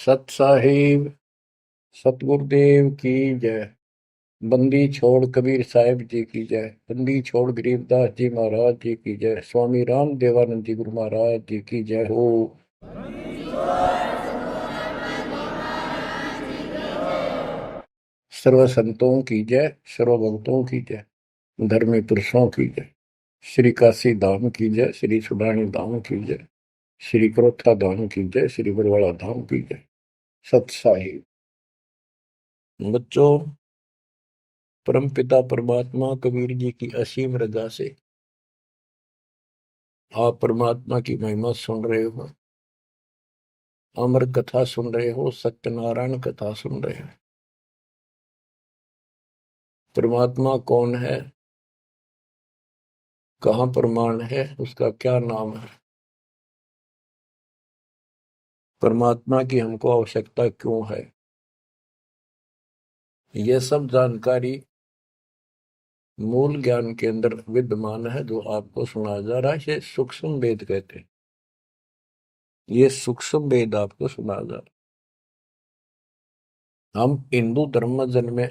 सत साहिब सतगुरुदेव की जय। बंदी छोड़ कबीर साहिब जी की जय। बंदी छोड़ गरीबदास जी महाराज जी की जय। स्वामी राम देवानंद जी गुरु महाराज जी की जय हो। सर्व संतों की जय, सर्व भक्तों की जय, धर्मी पुरुषों की जय। श्री काशी धाम की जय, श्री सुडानी धाम की जय, श्री क्रोथा धाम की जय, श्री बरवाड़ा धाम की जय। सत साहिब बच्चों, परमपिता परमात्मा कबीर जी की असीम रजा से आप परमात्मा की महिमा सुन रहे हो, अमर कथा सुन रहे हो, सत्यनारायण कथा सुन रहे हो। परमात्मा कौन है, कहाँ प्रमाण है, उसका क्या नाम है, परमात्मा की हमको आवश्यकता क्यों है, यह सब जानकारी मूल ज्ञान के अंदर विद्यमान है जो आपको सुनाया जा रहा है। इसे सूक्ष्म वेद कहते हैं। ये सूक्ष्म वेद आपको सुनाया जा रहा है। हम हिंदू धर्म में जन्मे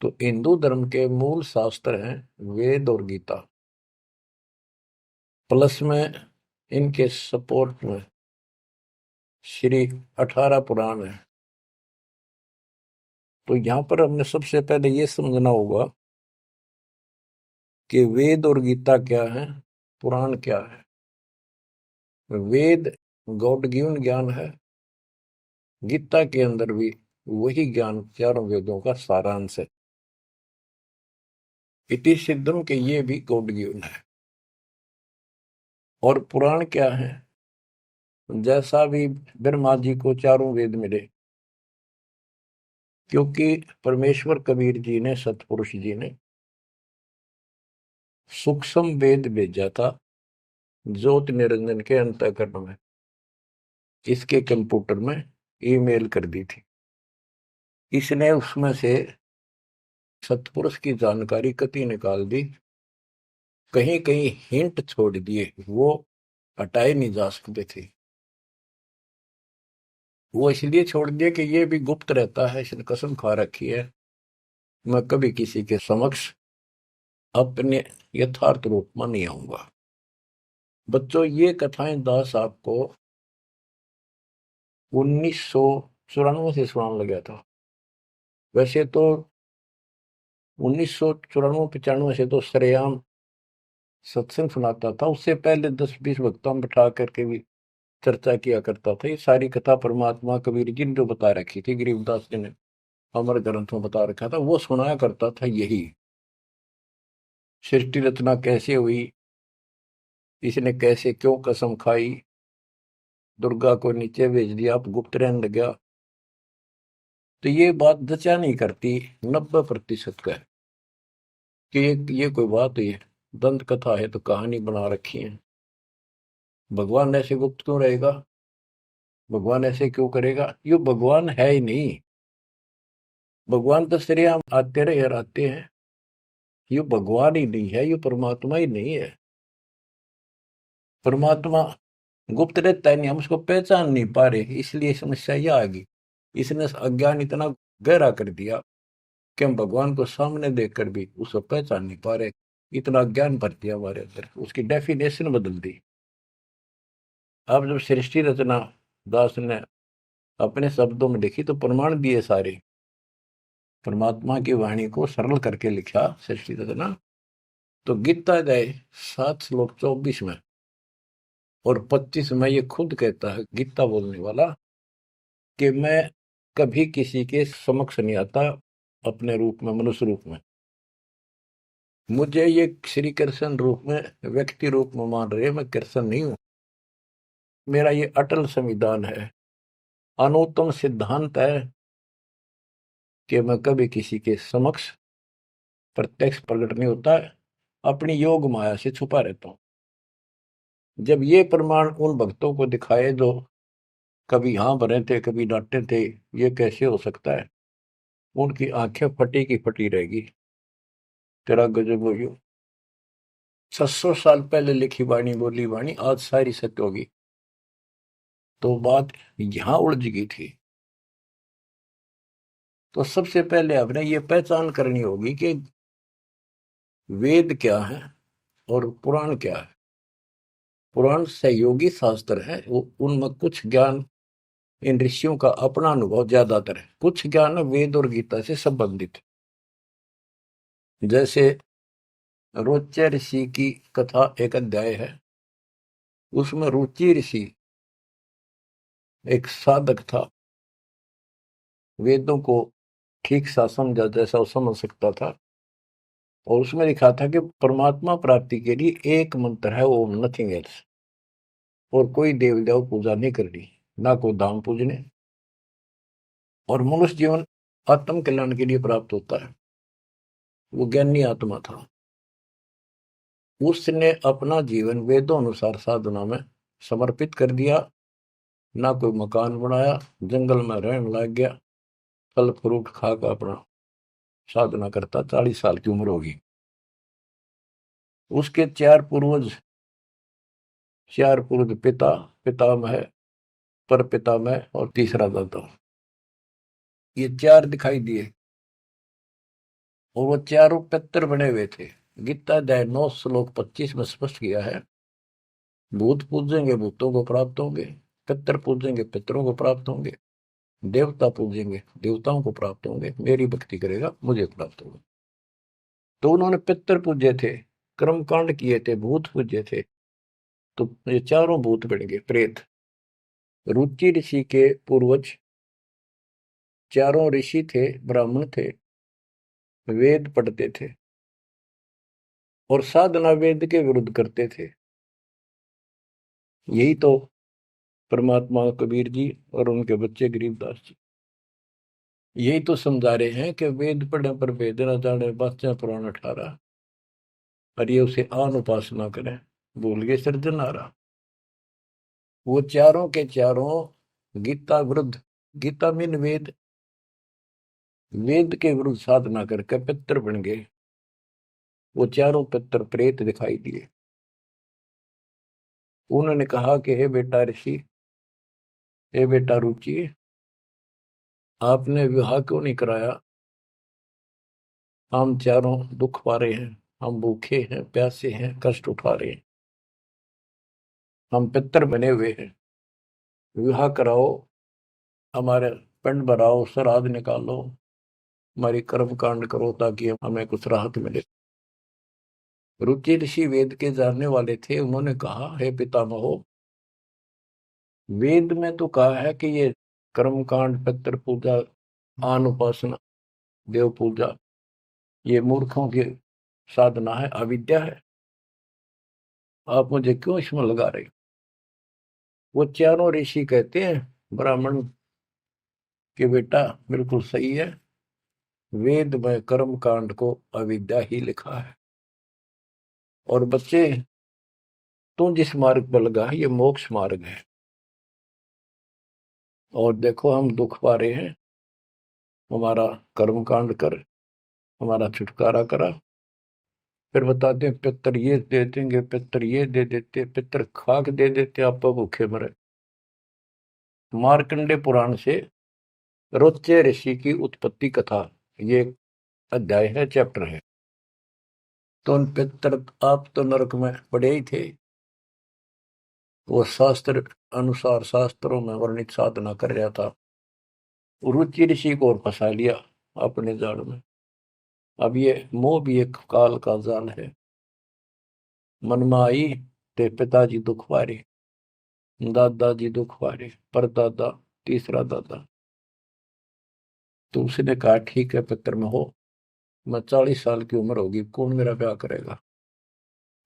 तो हिंदू धर्म के मूल शास्त्र हैं वेद और गीता, प्लस में इनके सपोर्ट में श्री 18 पुराण है। तो यहां पर हमने सबसे पहले ये समझना होगा कि वेद और गीता क्या है, पुराण क्या है। वेद गॉड गिवन ज्ञान है, गीता के अंदर भी वही ज्ञान चारों वेदों का सारांश है। इति सिद्धम के ये भी गॉड गिवन है। और पुराण क्या है, जैसा भी ब्रह्मा जी को चारों वेद मिले, क्योंकि परमेश्वर कबीर जी ने, सतपुरुष जी ने सूक्ष्म वेद भेजा था ज्योति निरंजन के अंतःकरण में, इसके कंप्यूटर में ईमेल कर दी थी। इसने उसमें से सतपुरुष की जानकारी कति निकाल दी, कहीं कहीं हिंट छोड़ दिए, वो हटाए नहीं जा सकते थे। वो इसलिए छोड़ दिया कि ये भी गुप्त रहता है, इसने कसम खा रखी है मैं कभी किसी के समक्ष अपने यथार्थ रूप में नहीं आऊंगा। बच्चों, ये कथाएं दास आपको 1994 से सुनाने लगा था। वैसे तो 1994-95 से तो सरेआम सत्संग सुनाता था, उससे पहले 10-20 वक्ताओं बिठा करके भी चर्चा किया करता था। ये सारी कथा परमात्मा कबीर जी ने जो बता रखी थी, गरीबदास जी ने अमर ग्रंथ में बता रखा था, वो सुनाया करता था। यही सृष्टि रचना कैसे हुई, इसने कैसे क्यों कसम खाई, दुर्गा को नीचे भेज दिया, आप गुप्त रहने लग गया, तो ये बात जचा नहीं करती 90% का है कि ये कोई बात है, दंत कथा है तो कहानी बना रखी है। भगवान ऐसे गुप्त क्यों रहेगा, भगवान ऐसे क्यों करेगा, ये भगवान है ही नहीं। भगवान तो श्रेआम आते रहे और आते हैं। ये भगवान ही नहीं है, ये परमात्मा ही नहीं है। परमात्मा गुप्त रहता है, नहीं, हम उसको पहचान नहीं पा रहे, इसलिए समस्या यह आ गई। इसने अज्ञान इतना गहरा कर दिया कि हम भगवान को सामने देखकर भी उसको पहचान नहीं पा रहे। इतना ज्ञान भर दिया हमारे अंदर, उसकी डेफिनेशन बदल दी। अब जब सृष्टि रचना दास ने अपने शब्दों में लिखी तो प्रमाण दिए सारे, परमात्मा की वाणी को सरल करके लिखा सृष्टि रचना। तो गीता गए 7 श्लोक 24 में और 25 में ये खुद कहता है गीता बोलने वाला कि मैं कभी किसी के समक्ष नहीं आता अपने रूप में, मनुष्य रूप में। मुझे ये श्री कृष्ण रूप में, व्यक्ति रूप में मान रहे, मैं कृष्ण नहीं हूं। मेरा ये अटल संविधान है, अनुत्तम सिद्धांत है कि मैं कभी किसी के समक्ष प्रत्यक्ष प्रकट नहीं होता, अपनी योग माया से छुपा रहता हूं। जब ये प्रमाण उन भक्तों को दिखाए जो कभी यहां भरे थे, कभी डांटे थे, ये कैसे हो सकता है, उनकी आंखें फटी की फटी रहेगी। तेरा गजब हो, 600 साल पहले लिखी वाणी, बोली वाणी आज सारी सत्य होगी। तो बात यहां उलझ गई थी। तो सबसे पहले आपने ये पहचान करनी होगी कि वेद क्या है और पुराण क्या है। पुराण सहयोगी शास्त्र है, वो उनमें कुछ ज्ञान इन ऋषियों का अपना अनुभव ज्यादातर है, कुछ ज्ञान वेद और गीता से संबंधित। जैसे रोच्य ऋषि की कथा एक अध्याय है, उसमें रुचि ऋषि एक साधक था, वेदों को ठीक सा समझा जैसा वो समझ सकता था, और उसमें लिखा था कि परमात्मा प्राप्ति के लिए एक मंत्र है, वो नथिंग एल्स, और कोई देव देव पूजा नहीं करनी, ना कोई धाम पूजने, और मनुष्य जीवन आत्म कल्याण के लिए प्राप्त होता है। वो ज्ञानी आत्मा था। उसने अपना जीवन वेदों अनुसार साधना में समर्पित कर दिया, ना कोई मकान बनाया, जंगल में रहने लग गया, फल फ्रूट खाकर अपना साधना करता। 40 साल की उम्र होगी। उसके चार पूर्वज पिता, पितामह, पर पितामह और तीसरा दादा, ये चार दिखाई दिए, और वो चारों पितर बने हुए थे। गीता अध्याय 9 श्लोक 25 में स्पष्ट किया है, भूत पूजेंगे भूतों को प्राप्त होंगे, पितर पूजेंगे पितरों को प्राप्त होंगे, देवता पूजेंगे देवताओं को प्राप्त होंगे, मेरी भक्ति करेगा मुझे प्राप्त होगा। तो उन्होंने पितर पूजे थे, कर्म कांड किए थे, भूत पूजे थे, तो ये चारों भूत बन गए प्रेत। रुचि ऋषि के पूर्वज चारों ऋषि थे, ब्राह्मण थे, वेद पढ़ते थे, और साधना वेद के विरुद्ध करते थे। यही तो परमात्मा कबीर जी और उनके बच्चे गरीबदास जी यही तो समझा रहे हैं कि वेद पढ़ने पर वेद न जाने, बातें पुराण 18, और ये उसे आन उपासना करें, भूल गए सृजनहारा। वो चारों के चारों गीता विरुद्ध, गीता मीन वेद, वेद के विरुद्ध साधना करके पितर बन गए। वो चारों पितर प्रेत दिखाई दिए। उन्होंने कहा कि हे बेटा ऋषि, हे बेटा रुचि, आपने विवाह क्यों नहीं कराया? हम चारों दुख पा रहे हैं, हम भूखे हैं, प्यासे हैं, कष्ट उठा रहे हैं, हम पितर बने हुए हैं, विवाह कराओ, हमारे पिंड भराओ, श्राद्ध निकालो, हमारी कर्म कांड करो ताकि हमें कुछ राहत मिले। रुचि ऋषि वेद के जानने वाले थे। उन्होंने कहा, हे पितामहो, वेद में तो कहा है कि ये कर्म कांड, पितर पूजा, आन उपासना, देव पूजा, ये मूर्खों की साधना है, अविद्या है, आप मुझे क्यों इसमें लगा रहे हो? वो चारों ऋषि कहते हैं ब्राह्मण के बेटा बिल्कुल सही है, वेद में कर्म कांड को अविद्या ही लिखा है, और बच्चे तू जिस मार्ग पर लगा है ये मोक्ष मार्ग है, और देखो हम दुख पा रहे हैं, हमारा कर्म कांड कर, हमारा छुटकारा करा। फिर बताते हैं पितर ये दे देंगे, पितर ये दे देते, पितर खाक दे देते, आप भूखे मरे। मार्कंडे पुराण से रोच्य ऋषि की उत्पत्ति कथा, ये अध्याय है, चैप्टर है। तो उन पितर, आप तो नरक में पड़े ही थे, वो शास्त्र अनुसार शास्त्रों में वर्णित साधना कर रहा था, रुचि ऋषि को और फंसा लिया अपने जाल में। अब ये मोह भी एक काल का जाल है। मन में आई ते पिताजी दुख पारे, दादाजी दुख पारे, परदादा, तीसरा दादा। तो उसने कहा ठीक है पितर में हो, मैं 40 साल की उम्र होगी, कौन मेरा ब्याह करेगा?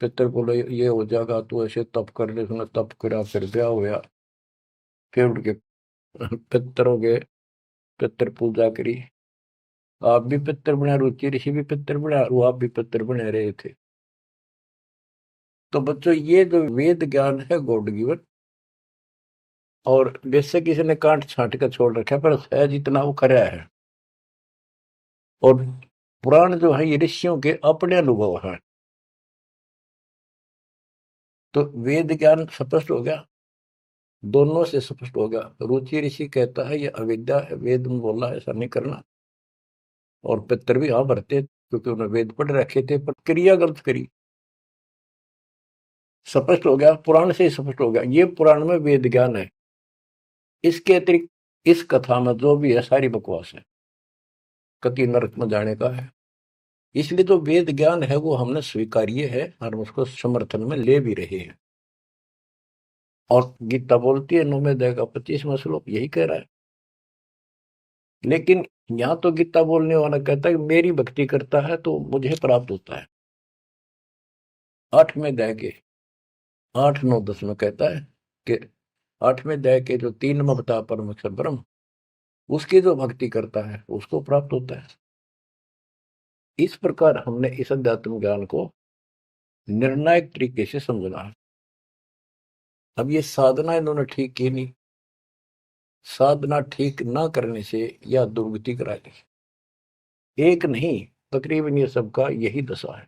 पितर बोले ये हो जाएगा, तू ऐसे तप कर ले। उसने तप करा, फिर ब्याह हुआ, फिर उठ के पितरों के पितर पूजा करी। आप भी पितर बना, रुचि ऋषि भी पितर बना, और आप भी पितर बने रहे थे। तो बच्चों ये जो वेद ज्ञान है गॉड गिवन, और बेशक किसी ने कांट छांट कर छोड़ रखा है, पर सहज इतना वो कराया है। और पुराण जो है ये ऋषियों के अपने अनुभव है। तो वेद ज्ञान स्पष्ट हो गया। दोनों से स्पष्ट हो गया। रुचि ऋषि कहता है ये अविद्या है, वेद में बोला है ऐसा नहीं करना, और पितर भी हाँ भरते क्योंकि उन्होंने वेद पढ़ रखे थे, पर क्रिया गलत करी। स्पष्ट हो गया, पुराण से ही स्पष्ट हो गया, ये पुराण में वेद ज्ञान है। इसके अतिरिक्त इस कथा में जो भी है सारी बकवास है, कति नरक में जाने का है। इसलिए जो वेद ज्ञान है वो हमने स्वीकार्य है और उसको समर्थन में ले भी रहे हैं। और गीता बोलती है 9वें अध्याय का 25वां श्लोक यही कह रहा है। लेकिन यहाँ तो गीता बोलने वाला कहता है कि मेरी भक्ति करता है तो मुझे प्राप्त होता है। 8वें अध्याय के 8, 9, 10 में कहता है कि 8वें अध्याय के जो 3 में बता परमेश्वर ब्रह्म, उसकी जो भक्ति करता है उसको प्राप्त होता है। इस प्रकार हमने इस अध्यात्म ज्ञान को निर्णायक तरीके से समझना है। अब ये साधना इन्होंने ठीक की नहीं, साधना ठीक ना करने से या दुर्गति कराने से, एक नहीं तकरीबन ये सबका यही दशा है।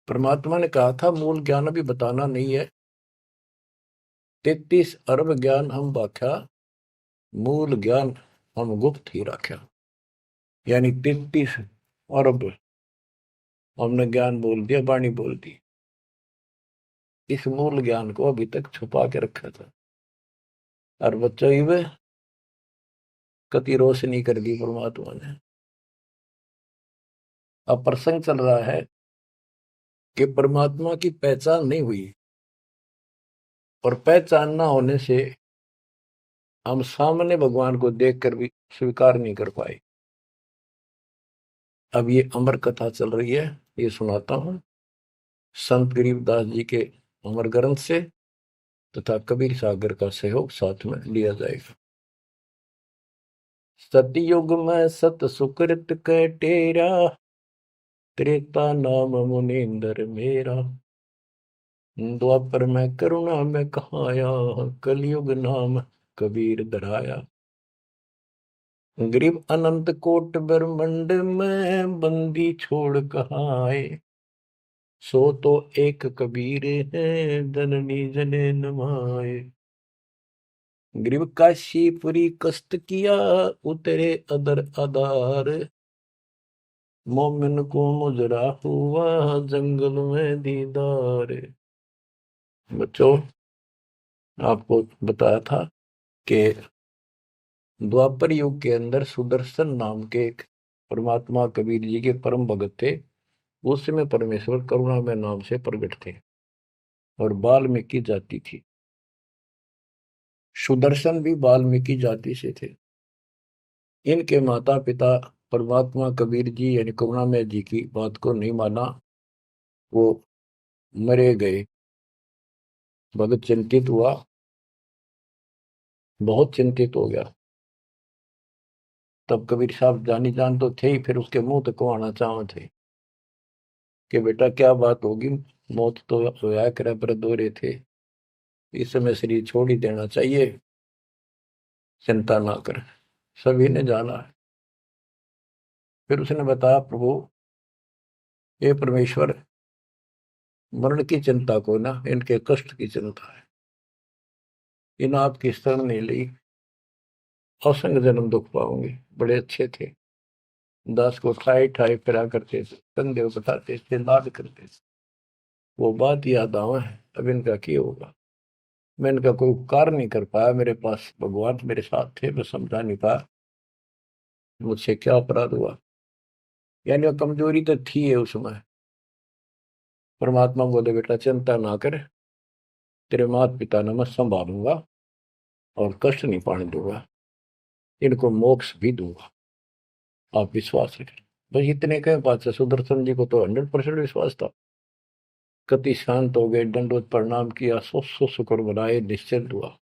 परमात्मा ने कहा था मूल ज्ञान अभी बताना नहीं है, 33 अरब ज्ञान हम व्याख्या, मूल ज्ञान हम गुप्त ही रखा। यानी 33 अरब हमने ज्ञान बोल दिया, वाणी बोल दी, इस मूल ज्ञान को अभी तक छुपा के रखा था। और बच्चों ही में कति रोशनी कर दी परमात्मा ने। अब प्रसंग चल रहा है कि परमात्मा की पहचान नहीं हुई, और पहचान ना होने से हम सामने भगवान को देखकर भी स्वीकार नहीं कर पाए। अब ये अमर कथा चल रही है, ये सुनाता हूं संत गरीबदास जी के अमर ग्रंथ से, तथा कबीर सागर का सहयोग साथ में लिया जाएगा। सतयुग में सत सुकृत कै टेरा, त्रेता नाम मुनींद्र मेरा, द्वापर में करुणा में कहाया, कलयुग नाम कबीर धराया। गरीब अनंत कोट ब्रह्मंड में बंदी छोड़ कहाँ आए, सो तो एक कबीर है जननी जने नमाए। गरीब काशीपुरी कष्ट किया, उतरे अदर आधार, मोमिन को मुजरा हुआ जंगल में दीदार। बच्चों आपको बताया था कि द्वापर युग के अंदर सुदर्शन नाम के एक परमात्मा कबीर जी के परम भगत थे। उस समय परमेश्वर करुणा में नाम से प्रकट थे और वाल्मीकि जाति थी। सुदर्शन भी वाल्मीकि जाति से थे। इनके माता पिता परमात्मा कबीर जी यानी करुणामय जी की बात को नहीं माना, वो मरे गए। भगत चिंतित हुआ, बहुत चिंतित हो गया। तब कबीर साहब जानी जान तो थे ही, फिर उसके मुंह तक को आना चाह थे कि बेटा क्या बात होगी, मौत तो होया करे पर दो रहे थे, इस समय शरीर छोड़ ही देना चाहिए, चिंता ना कर। सभी ने जाना है। फिर उसने बताया प्रभु ये परमेश्वर, मरण की चिंता को ना, इनके कष्ट की चिंता है, इन आपकी शरण नहीं ली, असंग जन्म दुख पाओगे। बड़े अच्छे थे, दास को ठाई ठाई फिरा करते थे, कंधे उठाते थे, लाड करते थे। वो बात याद आवा है, अब इनका क्या होगा। मैं इनका कोई उपकार नहीं कर पाया, मेरे पास भगवान मेरे साथ थे, मैं समझा नहीं पाया मुझसे क्या अपराध हुआ। यानी वो कमजोरी तो थी है उसमें। परमात्मा बोले बेटा चिंता ना कर, तेरे माता पिता ने मैं संभालूंगा और कष्ट नहीं पाने दूंगा, इनको मोक्ष भी दूंगा, आप विश्वास रखें। बस इतने कहे बात से सुदर्शन जी को तो 100% विश्वास था। कति शांत हो गए, दंडवत प्रणाम किया, सो शुक्र बनाए, निश्चिंत हुआ।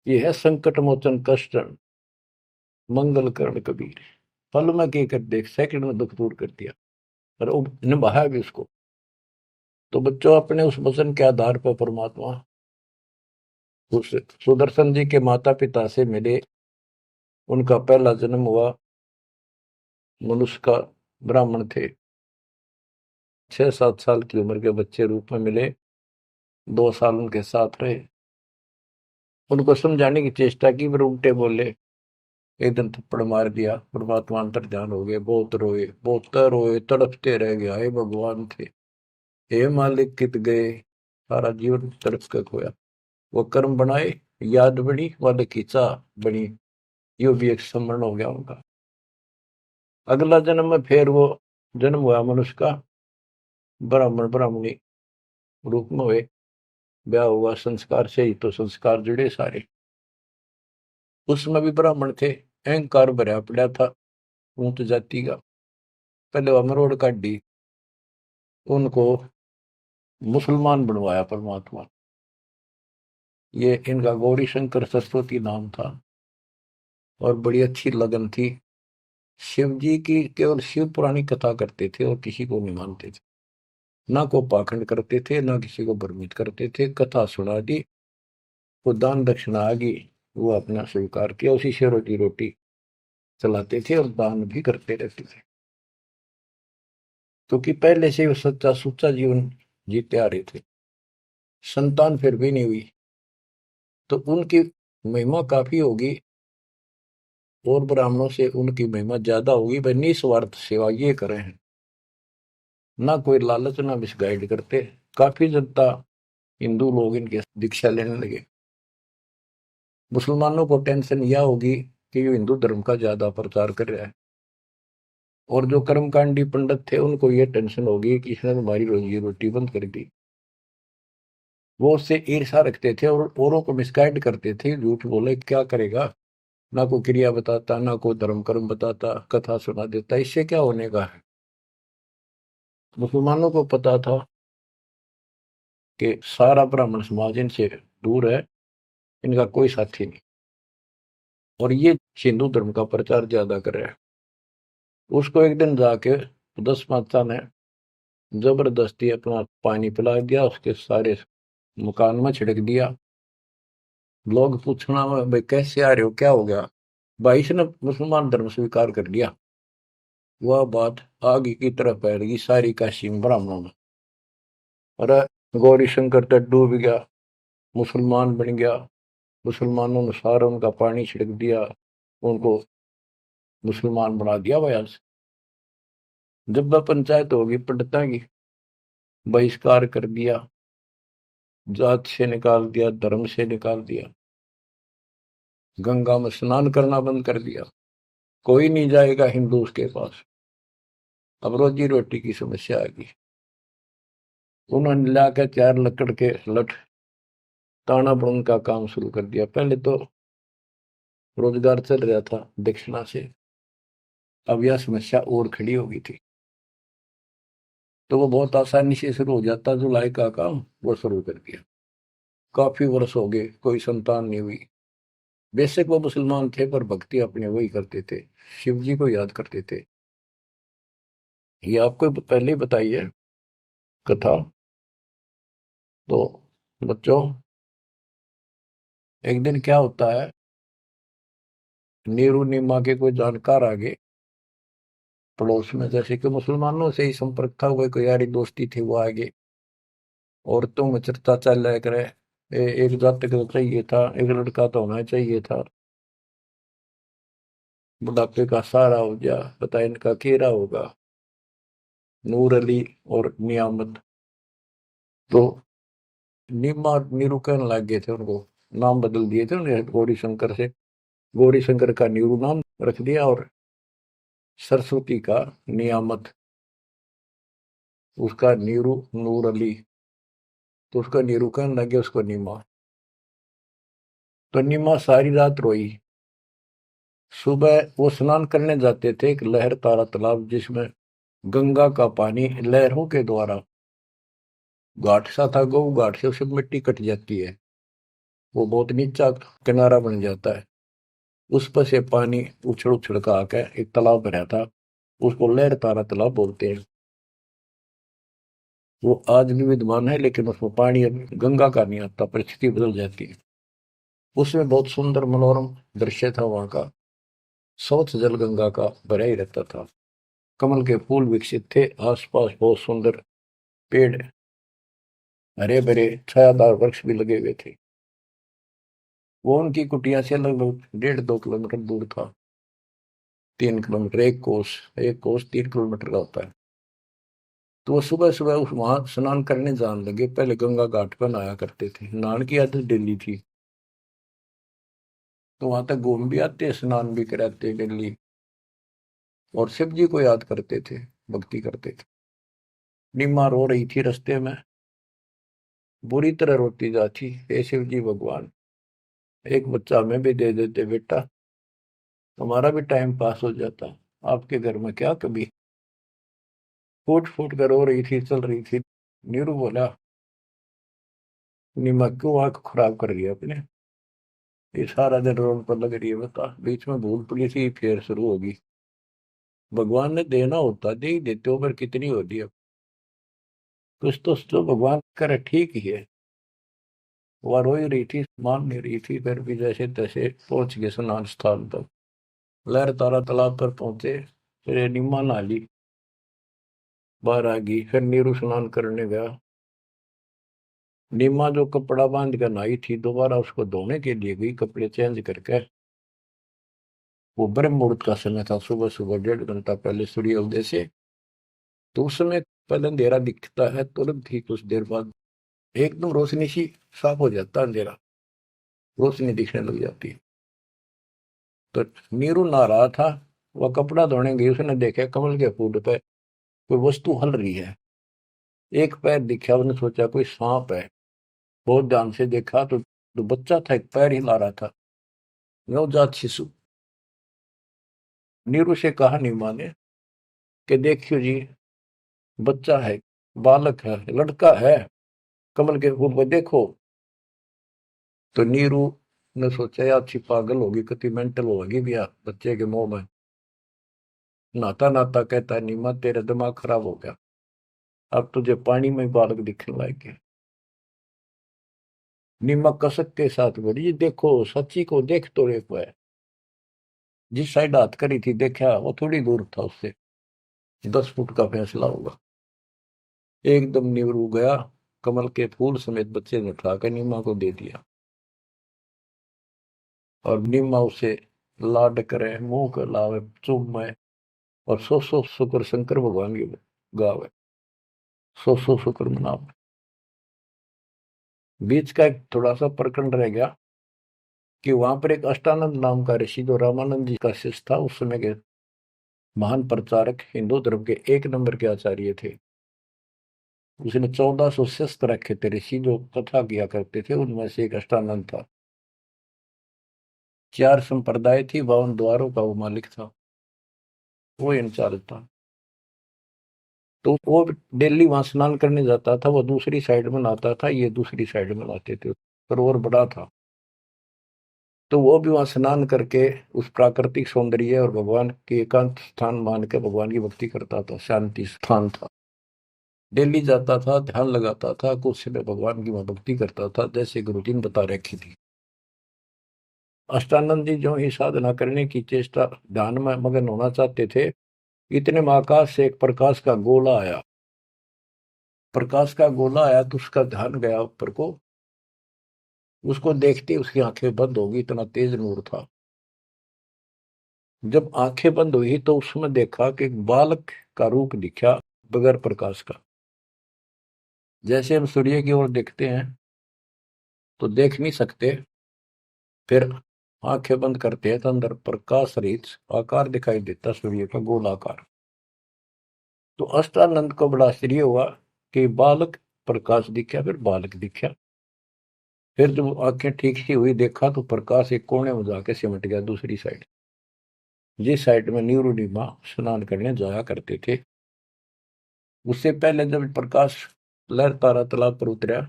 ये है संकट मोचन कष्ट मंगल करण कबीर, पल में के कर देख, सेकंड में दुख दूर कर दिया और निभाया भी उसको। तो बच्चों अपने उस वचन के आधार पर परमात्मा उस सुदर्शन जी के माता पिता से मिले। उनका पहला जन्म हुआ, मनुष्य का ब्राह्मण थे, 6-7 साल की उम्र के बच्चे रूप में मिले, 2 साल उनके साथ रहे। उनको समझाने की चेष्टा की, पर उल्टे बोले। एक दिन थप्पड़ मार दिया, परमात्मा अंतर ध्यान हो गए, बहुत रोए, बहुत रोए, तड़पते रह गए, हे भगवान थे, हे मालिक कित गए, सारा जीवन तड़प के खोया। वो कर्म बनाए, याद बनी, वाले खींचा बनी, यो भी एक स्मरण हो गया उनका। अगला जन्म में फिर वो जन्म हुआ मनुष्य का, ब्राह्मण ब्राह्मणी रूप में हुए, ब्याह हुआ, संस्कार से ही तो संस्कार जुड़े सारे। उसमें भी ब्राह्मण थे, अहंकार भरा पड़ा था ऊंच जाति का। पहले वह मरोड़ काटी, उनको मुसलमान बनवाया परमात्मा। ये इनका गौरी शंकर सरस्वती नाम था, और बड़ी अच्छी लगन थी। शिव जी की केवल शिव पुराणी कथा करते थे और किसी को नहीं मानते थे, ना को पाखंड करते थे, ना किसी को भ्रमित करते थे। कथा सुना दी, वो दान दक्षिणा आ गई, वो अपना स्वीकार किया, उसी से रोटी रोटी चलाते थे और दान भी करते रहते थे, क्योंकि पहले से वो सच्चा सुच्चा जीवन जीते आ रहे थे। संतान फिर भी नहीं हुई, तो उनकी महिमा काफी होगी, और ब्राह्मणों से उनकी महिमा ज्यादा होगी। भाई निस्वार्थ सेवा ये करे हैं, ना कोई लालच, ना मिसगाइड करते। काफी जनता, हिंदू लोग इनके दीक्षा लेने लगे। मुसलमानों को टेंशन यह होगी कि ये हिंदू धर्म का ज्यादा प्रचार कर रहा है, और जो कर्मकांडी पंडित थे उनको ये टेंशन होगी कि इसने हमारी रोजी रोटी बंद कर दी। वो उससे ईर्षा रखते थे और औरों को मिसगाइड करते थे, झूठ बोले क्या करेगा, ना कोई क्रिया बताता, ना कोई धर्म कर्म बताता, कथा सुना देता, इससे क्या होने का है। मुसलमानों को पता था कि सारा ब्राह्मण समाज इनसे दूर है, इनका कोई साथी नहीं, और ये हिंदू धर्म का प्रचार ज्यादा कर रहा है। उसको एक दिन जाके 10 माता ने जबरदस्ती अपना पानी पिला दिया, उसके सारे मकान में छिड़क दिया। लोग पूछना भाई कैसे आ रहे हो, क्या हो गया, भाई इसने मुसलमान धर्म स्वीकार कर लिया। वह बात आगे की तरफ फैल गई सारी काशी में, ब्राह्मणों में। अरे गौरी शंकर तो डूब गया, मुसलमान बन गया, मुसलमानों ने सारा उनका पानी छिड़क दिया, उनको मुसलमान बना दिया बयान से। जब वह पंचायत होगी पंडिता की, बहिष्कार कर दिया, जात से निकाल दिया, धर्म से निकाल दिया, गंगा में स्नान करना बंद कर दिया, कोई नहीं जाएगा हिंदू उसके पास। अब रोजी रोटी की समस्या आ गई। उन्होंने लाकर 4 लकड़ के लठ ताना बुन का काम शुरू कर दिया। पहले तो रोजगार चल रहा था दक्षिणा से, अब यह समस्या और खड़ी हो गई थी, तो वो बहुत आसानी से शुरू हो जाता। जुलाई का काम वो शुरू कर दिया। काफी वर्ष हो गए, कोई संतान नहीं हुई। बेशक वो मुसलमान थे, पर भक्ति अपने वही करते थे, शिव जी को याद करते थे। ये आपको पहले ही बताई है कथा। तो बच्चों, एक दिन क्या होता है, नीरू नीमा के कोई जानकार आ गए पड़ोस में, जैसे कि मुसलमानों से ही संपर्क था, कोई यारी दोस्ती थी, वो आगे औरतों में चर्चा चल रहा करे। एक जातक तो चाहिए था, एक लड़का तो होना चाहिए था, बुढ़ापे का सहारा हो गया, पता इनका केरा होगा, नूर अली और नियामत। तो नीमा नीरू कहने लग गए थे उनको, नाम बदल दिए थे उन्हें, गौरी शंकर से गौरी शंकर का नीरू नाम रख दिया, और सरस्वती का नियामत, उसका नीरू नूर अली। तो उसका नीरू कहने लगे उसको नीमा। तो नीमा सारी रात रोई। सुबह वो स्नान करने जाते थे एक लहर तारा तालाब, जिसमें गंगा का पानी लहरों के द्वारा, घाट सा था, गौ घाट से उसमें मिट्टी कट जाती है, वो बहुत नीचा किनारा बन जाता है, उस पर से पानी उछल उछल का आकर एक तालाब बना था, उसको लहर तारा तालाब बोलते हैं। वो आज भी विद्यमान है, लेकिन उसमें पानी अब गंगा का नहीं आता, परिस्थिति बदल जाती है। उसमें बहुत सुंदर मनोरम दृश्य था वहां का, स्वच्छ जल गंगा का भरा ही रहता था, कमल के फूल विकसित थे, आसपास बहुत सुंदर पेड़, हरे भरे छायादार वृक्ष भी लगे हुए थे। वो उनकी कुटिया से लगभग 1.5-2 किलोमीटर दूर था। 3 किलोमीटर, एक कोस 3 किलोमीटर का होता है। तो वो सुबह सुबह उस वहां स्नान करने जाने लगे। पहले गंगा घाट पर नहाया करते थे, नहाने की आदत डेली थी। तो वहां तक घूम भी आते, स्नान भी कराते डेली, और शिव जी को याद करते थे, भक्ति करते थे। निम्मा रो रही थी रास्ते में, बुरी तरह रोती जाती, हे शिव जी भगवान, एक बच्चा हमें भी दे देते बेटा, हमारा भी टाइम पास हो जाता, आपके घर में क्या कभी। फूट फूट कर रो रही थी, चल रही थी। नीरू बोला, निम्मा क्यों आंख खराब कर रही है अपने, ये सारा दिन रोड पर लग रही है, बता बीच में भूल पड़ी थी फिर शुरू होगी। भगवान ने देना होता दे ही देते हो, पर कितनी होती है। कुछ तो भगवान करे ठीक ही है। वह रो ही रही थी, मान नहीं रही थी, फिर भी जैसे तैसे पहुंच गए स्नान स्थान तक। लहर तारा तालाब पर पहुंचे, फिर निम्मा नहा ली, बाहर आ गई, फिर नीरू स्नान करने गया। निम्मा जो कपड़ा बांध कर नहाई थी, दोबारा उसको धोने के लिए गई, कपड़े चेंज करके। वो ब्रह्म मुहूर्त का समय था, सुबह सुबह 1.5 घंटा पहले सूर्य उदय से। तो उस समय पहले अंधेरा दिखता है, तुरंत ही कुछ देर बाद एकदम रोशनी सी, साफ हो जाता है अंधेरा, रोशनी दिखने लग जाती है। तो नीरू नहा रहा था, वह कपड़ा धोने गई, उसने देखा कमल के फूल पे कोई वस्तु हल रही है। एक पैर दिखा, उसने सोचा कोई सांप है। बहुत ध्यान से देखा तो बच्चा था, एक पैर हिला रहा था, नवजात शिशु। नीरू से कहा नीमा ने कि देखियो जी, बच्चा है, बालक है, लड़का है, कमल के फूल पर देखो। तो नीरू ने सोचा यार अच्छी पागल होगी, कितनी मेंटल होगी भैया बच्चे के मुंह में। नहाता नहाता कहता है, नीमा तेरा दिमाग खराब हो गया, अब तुझे पानी में बालक दिखने लग गए। नीमा कसक के साथ बोली, "ये देखो सच्ची को देख तो एक है।" जिस साइड हाथ करी थी देखा, वो थोड़ी दूर था उससे, 10 फुट का फैसला होगा। एकदम नीरू गया, कमल के फूल समेत बच्चे ने उठाकर नीमा को दे दिया, और नीमा उसे लाड करे, मुंह कर लावे, चूमे, और सौ शुक्र शंकर भगवान की गावे, सौ शुक्र मनावे। बीच का एक थोड़ा सा प्रकरण रह गया कि वहां पर एक अष्टानंद नाम का ऋषि, जो रामानंद जी का शिष्य था, उस समय के महान प्रचारक, हिंदू धर्म के एक नंबर के आचार्य थे। उसने 1400 शिष्य रखे थे ऋषि, जो कथा किया करते थे, उनमें से एक अष्टानंद था। 4 संप्रदाय थी, 52 द्वारों का वो मालिक था, वो इंचार्ज था। तो वो डेली वहां स्नान करने जाता था, वो दूसरी साइड में नहाता था, ये दूसरी साइड में नहाते थे, सरोवर बड़ा था। तो वो भी वहां स्नान करके उस प्राकृतिक सौंदर्य और भगवान के एकांत स्थान मान के भगवान की भक्ति करता था, शांति स्थान था। डेली जाता था, ध्यान लगाता था, कुछ समय भगवान की वहां भक्ति करता था, जैसे गुरु जी ने बता रखी थी। अष्टानंद जी जो ही साधना करने की चेष्टा, ध्यान में मगन होना चाहते थे, इतने में आकाश से एक प्रकाश का गोला आया। प्रकाश का गोला आया तो उसका ध्यान गया ऊपर को, उसको देखते उसकी आंखें बंद हो गई, इतना तेज नूर था। जब आंखें बंद हुई तो उसमें देखा कि एक बालक का रूप दिखा, बगैर प्रकाश का। जैसे हम सूर्य की ओर देखते हैं तो देख नहीं सकते, फिर आंखें बंद करते हैं तो अंदर प्रकाश रहित आकार दिखाई देता, सूर्य का गोलाकार। तो अष्टानंद को बड़ा आश्चर्य हुआ कि बालक प्रकाश दिखा, फिर बालक दिखा। फिर जब आंखें ठीक सी हुई, देखा तो प्रकाश एक कोने में जाके सिमट गया दूसरी साइड, जिस साइड में नीरू नीमा स्नान करने जाया करते थे। उससे पहले जब प्रकाश लहर तारा तालाब पर उतरा,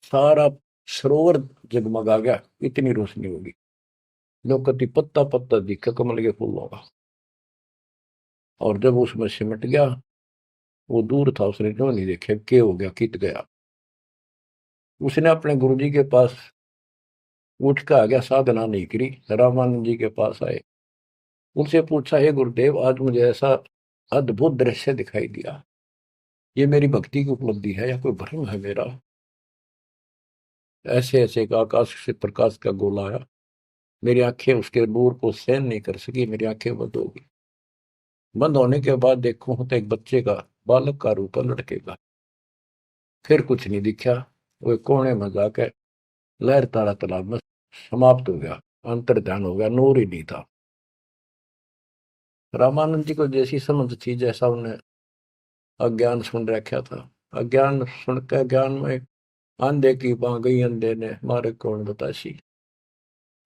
सारा सरोवर जगमगा गया, इतनी रोशनी होगी। लोकति पत्ता पत्ता दिखा कमल के फूलों का। और जब उसमें सिमट गया, वो दूर था, उसने क्यों नहीं देखा के हो गया, कित गया। उसने अपने गुरु जी के पास उठ के आ गया, साधना नहीं करी, रामानंद जी के पास आए। उनसे पूछा, हे गुरुदेव, आज मुझे ऐसा अद्भुत दृश्य दिखाई दिया, ये मेरी भक्ति की उपलब्धि है या कोई भ्रम है मेरा। ऐसे ऐसे का आकाश से प्रकाश का गोला आया, मेरी आंखें उसके नूर को सहन नहीं कर सकी, मेरी आंखें बंद हो गई। बंद होने के बाद देखूं तो एक बच्चे का, बालक का रूप है, लड़के का। फिर कुछ नहीं दिखा। वो कोने में जाकर लहर तारा तालाब में समाप्त हो गया, अंतर ध्यान हो गया, नूर ही नहीं था। रामानंद जी को जैसी समझ थी, जैसा उन्हें अज्ञान सुन रखा था, अज्ञान सुन के ज्ञान में अंधे की बां गई, अंधे ने मारे कौन बतासी।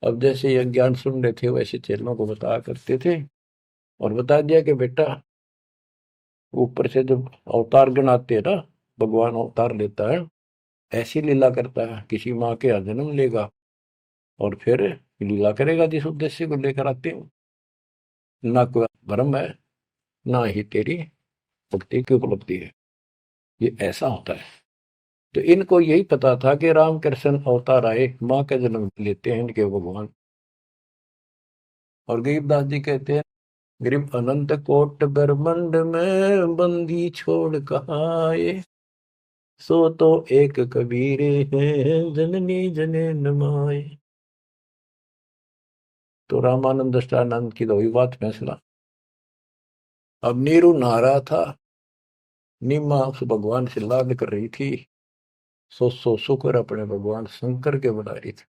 अब जैसे ये ज्ञान सुन रहे थे वैसे चेलों को बताया करते थे, और बता दिया कि बेटा, ऊपर से जब अवतार गणाते हैं ना, भगवान अवतार लेता है, ऐसी लीला करता है, किसी माँ के यहाँ जन्म लेगा और फिर लीला करेगा जिस उद्देश्य को लेकर आते हो। ना कोई भ्रम है, ना ही तेरी भक्ति की उपलब्धि है, ये ऐसा होता है। तो इनको यही पता था कि रामकृष्ण अवतार आए, माँ का जन्म लेते हैं इनके भगवान। और गरीबदास जी कहते हैं, गरीब अनंत कोट ब्रह्मंड में बंदी छोड़ कहाँ आए, सो तो एक कबीर है जननी जनेन माए। तो रामानंद दृष्टानंद की तो वही बात फैसला। अब नीरू नहा रहा था, नीमा उस भगवान से लाड कर रही थी, सो शुक्र अपने भगवान शंकर के बना रही थी।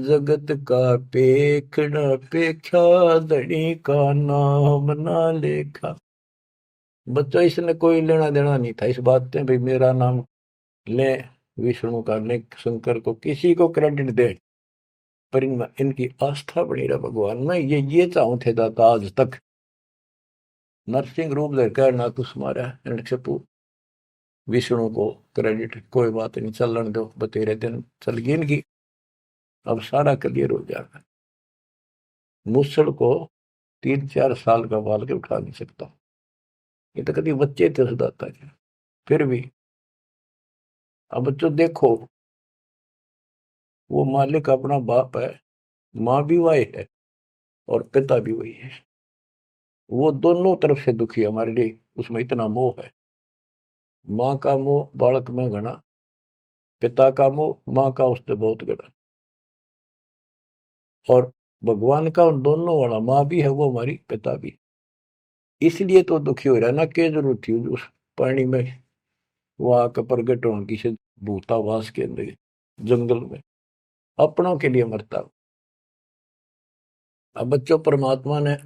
जगत का पेखड़ा पेख्या, धनी का नाम ना लेखा। बच्चों, इसने कोई लेना देना नहीं था इस बात से, भाई मेरा नाम ले, विष्णु का ले, शंकर को किसी को क्रेडिट दे, पर इनमें इनकी आस्था बनी रहा भगवान में। ये चाहूं थे दाता आज तक। नरसिंह रूप लेकर ना कुछ मारा नक्षपु, विष्णु को क्रेडिट कोई बात नहीं, चलन दो, बतेरे दिन चल गई इनकी, अब सारा क्लियर हो जाएगा। मूसल को 3-4 साल का बाल के उठा नहीं सकता, ये तो कभी बच्चे थे उस दाता के। फिर भी अब बच्चों देखो, वो मालिक अपना बाप है, माँ भी वही है और पिता भी वही है। वो दोनों तरफ से दुखी है हमारे लिए, उसमें इतना मोह है। माँ का मोह बालक में घना, पिता का मोह माँ का उससे बहुत घना। और भगवान का उन दोनों वाला, माँ भी है वो हमारी, पिता भी। इसलिए तो दुखी हो रहा है ना, क्या जरूरत थी उस पानी में वहां का प्रगट होने की से, भूतावास के अंदर जंगल में अपनों के लिए मरता। अब बच्चों, परमात्मा ने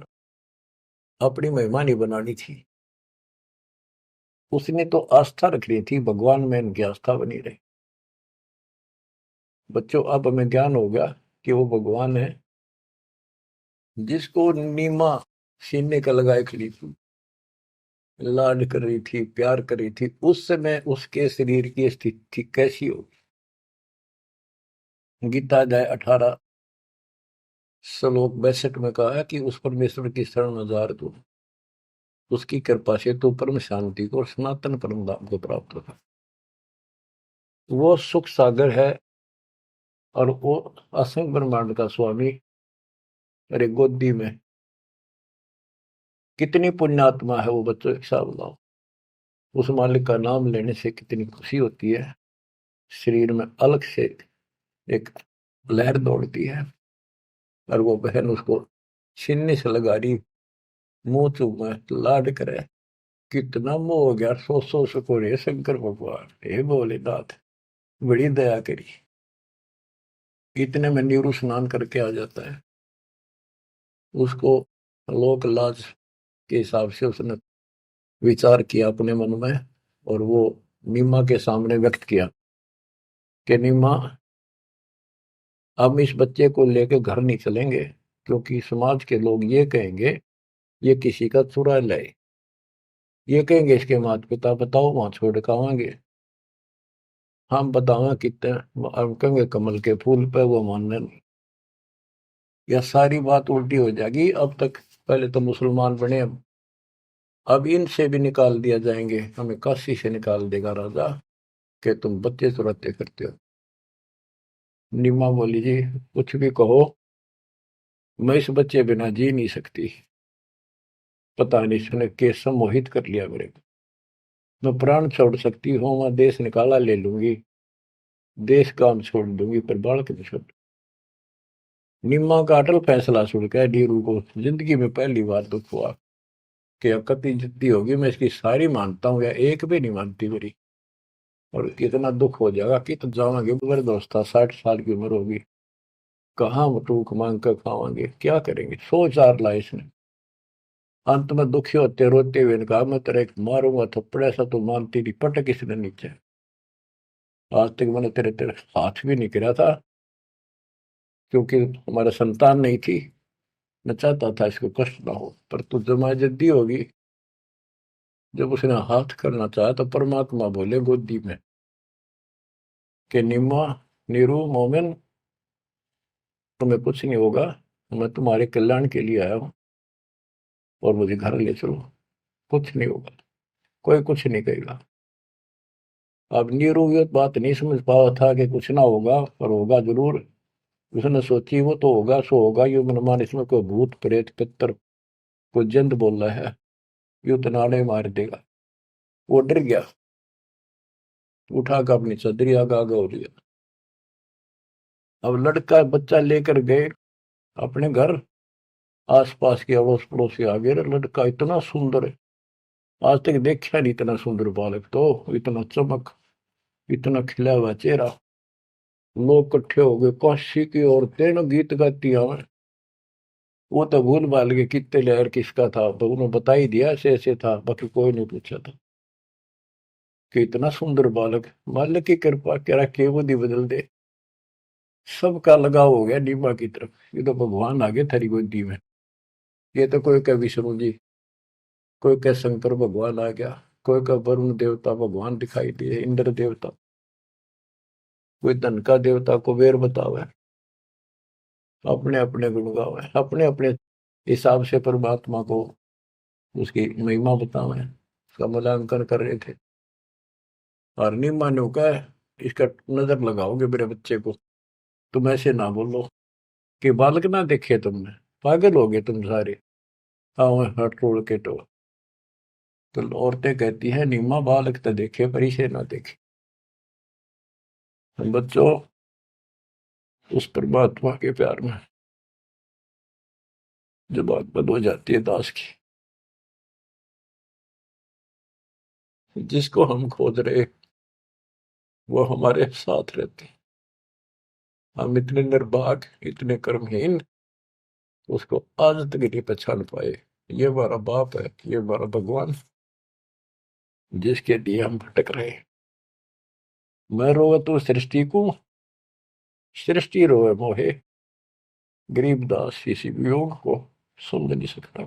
अपनी महिमा नहीं बनानी थी, उसने तो आस्था रखनी थी भगवान में, इनकी आस्था बनी रही। बच्चों, अब हमें ज्ञान हो गया कि वो भगवान है जिसको नीमा सीने का लगाए खड़ी थी, लाड कर रही थी, प्यार कर रही थी, उस समय उसके शरीर की स्थिति कैसी होगी। गीता अध्याय 18 श्लोक 62 में कहा है कि उस परमेश्वर की शरण में जा तू, उसकी कृपा से तू परम शांति को और सनातन परम धाम को प्राप्त होगा। वो सुख सागर है और वो असंग ब्रह्मांड का स्वामी। अरे गोदी में कितनी पुण्यात्मा है वो बच्चों, एक हिसाब लगाओ। उस मालिक का नाम लेने से कितनी खुशी होती है, शरीर में अलग से एक लहर दौड़ती है। और वो बहन उसको छीनने से लगा रही, मुंह चूमे, लाड करे, कितना मोह हो गया। सो सको रे शंकर भगवान, हे भोलेनाथ, बड़ी दया करी। इतने में नीरू स्नान करके आ जाता है। उसको लोक लाज के हिसाब से उसने विचार किया अपने मन में, और वो नीमा के सामने व्यक्त किया कि नीमा, हम इस बच्चे को लेकर घर नहीं चलेंगे, क्योंकि समाज के लोग ये कहेंगे ये किसी का चुरा लाए, ये कहेंगे इसके माता पिता बताओ वहां छोड़ के आवांगे, हम बतावा कितने, हम कहेंगे कमल के फूल पे, वो मानने नहीं। यह सारी बात उल्टी हो जाएगी। अब तक पहले तो मुसलमान बने, अब इनसे भी निकाल दिया जाएंगे, हमें काशी से निकाल देगा राजा कि तुम बच्चे चुराते करते हो। निमा बोली, जी कुछ भी कहो, मैं इस बच्चे बिना जी नहीं सकती। पता नहीं इसने कैसे मोहित कर लिया मेरे को। मैं प्राण छोड़ सकती हूँ, मैं देश निकाला ले लूंगी, देश काम छोड़ दूंगी पर बालक नहीं छोड़। निम्मा का अटल फैसला सुन के नीरू को जिंदगी में पहली बार दुख हुआ कि अकती जितनी होगी मैं इसकी सारी मानता हूँ या एक भी नहीं मानती मेरी। और कितना दुख हो जाएगा कि तो जावांगे मेरे दोस्त था 60 साल की उम्र होगी। कहाँ टूक मांग कर खावांगे क्या करेंगे सोच आर ला इसने। अंत में दुखी होते रोते हुए ने कहा मैं तेरे एक मारूंगा थप्पड़ ऐसा तो मानती नहीं पटक इसने नीचे। आज तक मैंने तेरे तेरे हाथ भी नहीं गिरा था क्योंकि हमारा संतान नहीं थी। मैं चाहता था इसको कष्ट ना हो पर तू जमा जद्दी होगी। जब उसने हाथ करना चाहा तो परमात्मा बोले गोदी में कि निम्मा नीरू मोमिन तुम्हें कुछ नहीं होगा। मैं तुम्हारे कल्याण के लिए आया हूँ और मुझे घर ले चलो। कुछ नहीं होगा कोई कुछ नहीं कहेगा। अब नीरू ये बात नहीं समझ पाया था कि कुछ ना होगा पर होगा जरूर। उसने सोची वो तो होगा सो होगा ये मनमान इसमें कोई भूत प्रेत पितर कोई जंत बोल रहा है यू तो नाड़े मार देगा। वो डर गया उठा कर अपनी चदरी आगा आगा हो गया। अब लड़का बच्चा लेकर गए अपने घर। आसपास के अड़ोस पड़ोस से आ गए लड़का इतना सुंदर है। आज तक देखा नहीं इतना सुंदर बालक तो इतना चमक इतना खिला हुआ चेहरा। लोग इकट्ठे हो गए काशी की औरतें ना गीत गाती हमें। वो तो भूल भाल गए कितने लहर किसका था तो उन्होंने बता ही दिया ऐसे ऐसे था बाकी कोई नहीं पूछा था कि इतना सुंदर बालक। मालिक की कृपा करा के वो दी बदल दे। सबका लगाव हो गया नीमा की तरफ ये तो भगवान आ गए थारी गोदी में। ये तो कोई का विष्णु जी कोई का शंकर भगवान आ गया कोई का वरुण देवता भगवान दिखाई दिए इंद्र देवता कोई धन का देवता कुबेर बतावे। अपने अपने गुण गावे अपने अपने हिसाब से परमात्मा को उसकी महिमा बतावे उसका मूल्यांकन कर रहे थे। और नहीं मानो का इसका नजर लगाओगे मेरे बच्चे को तुम ऐसे ना बोलो कि बालक ना देखे तुमने पागल हो गए तुम सारे। हाँ हट रोड़ के तो औरतें कहती हैं नीमा बालक तो देखे पर इसे ना देखे। बच्चों उस परमात्मा के प्यार में जब बात बंद हो जाती है दास की जिसको हम खोज रहे वो हमारे साथ रहते हैं। हम इतने निर्भाग इतने कर्महीन उसको आज तक नहीं पहचान पाए। ये हमारा बाप है ये हमारा भगवान जिसके लिए हम भटक रहे हैं। मैं रोवे तो सृष्टि को सृष्टि रोवे मोहे गरीबदास इसी वियोग को समझ नहीं सकता।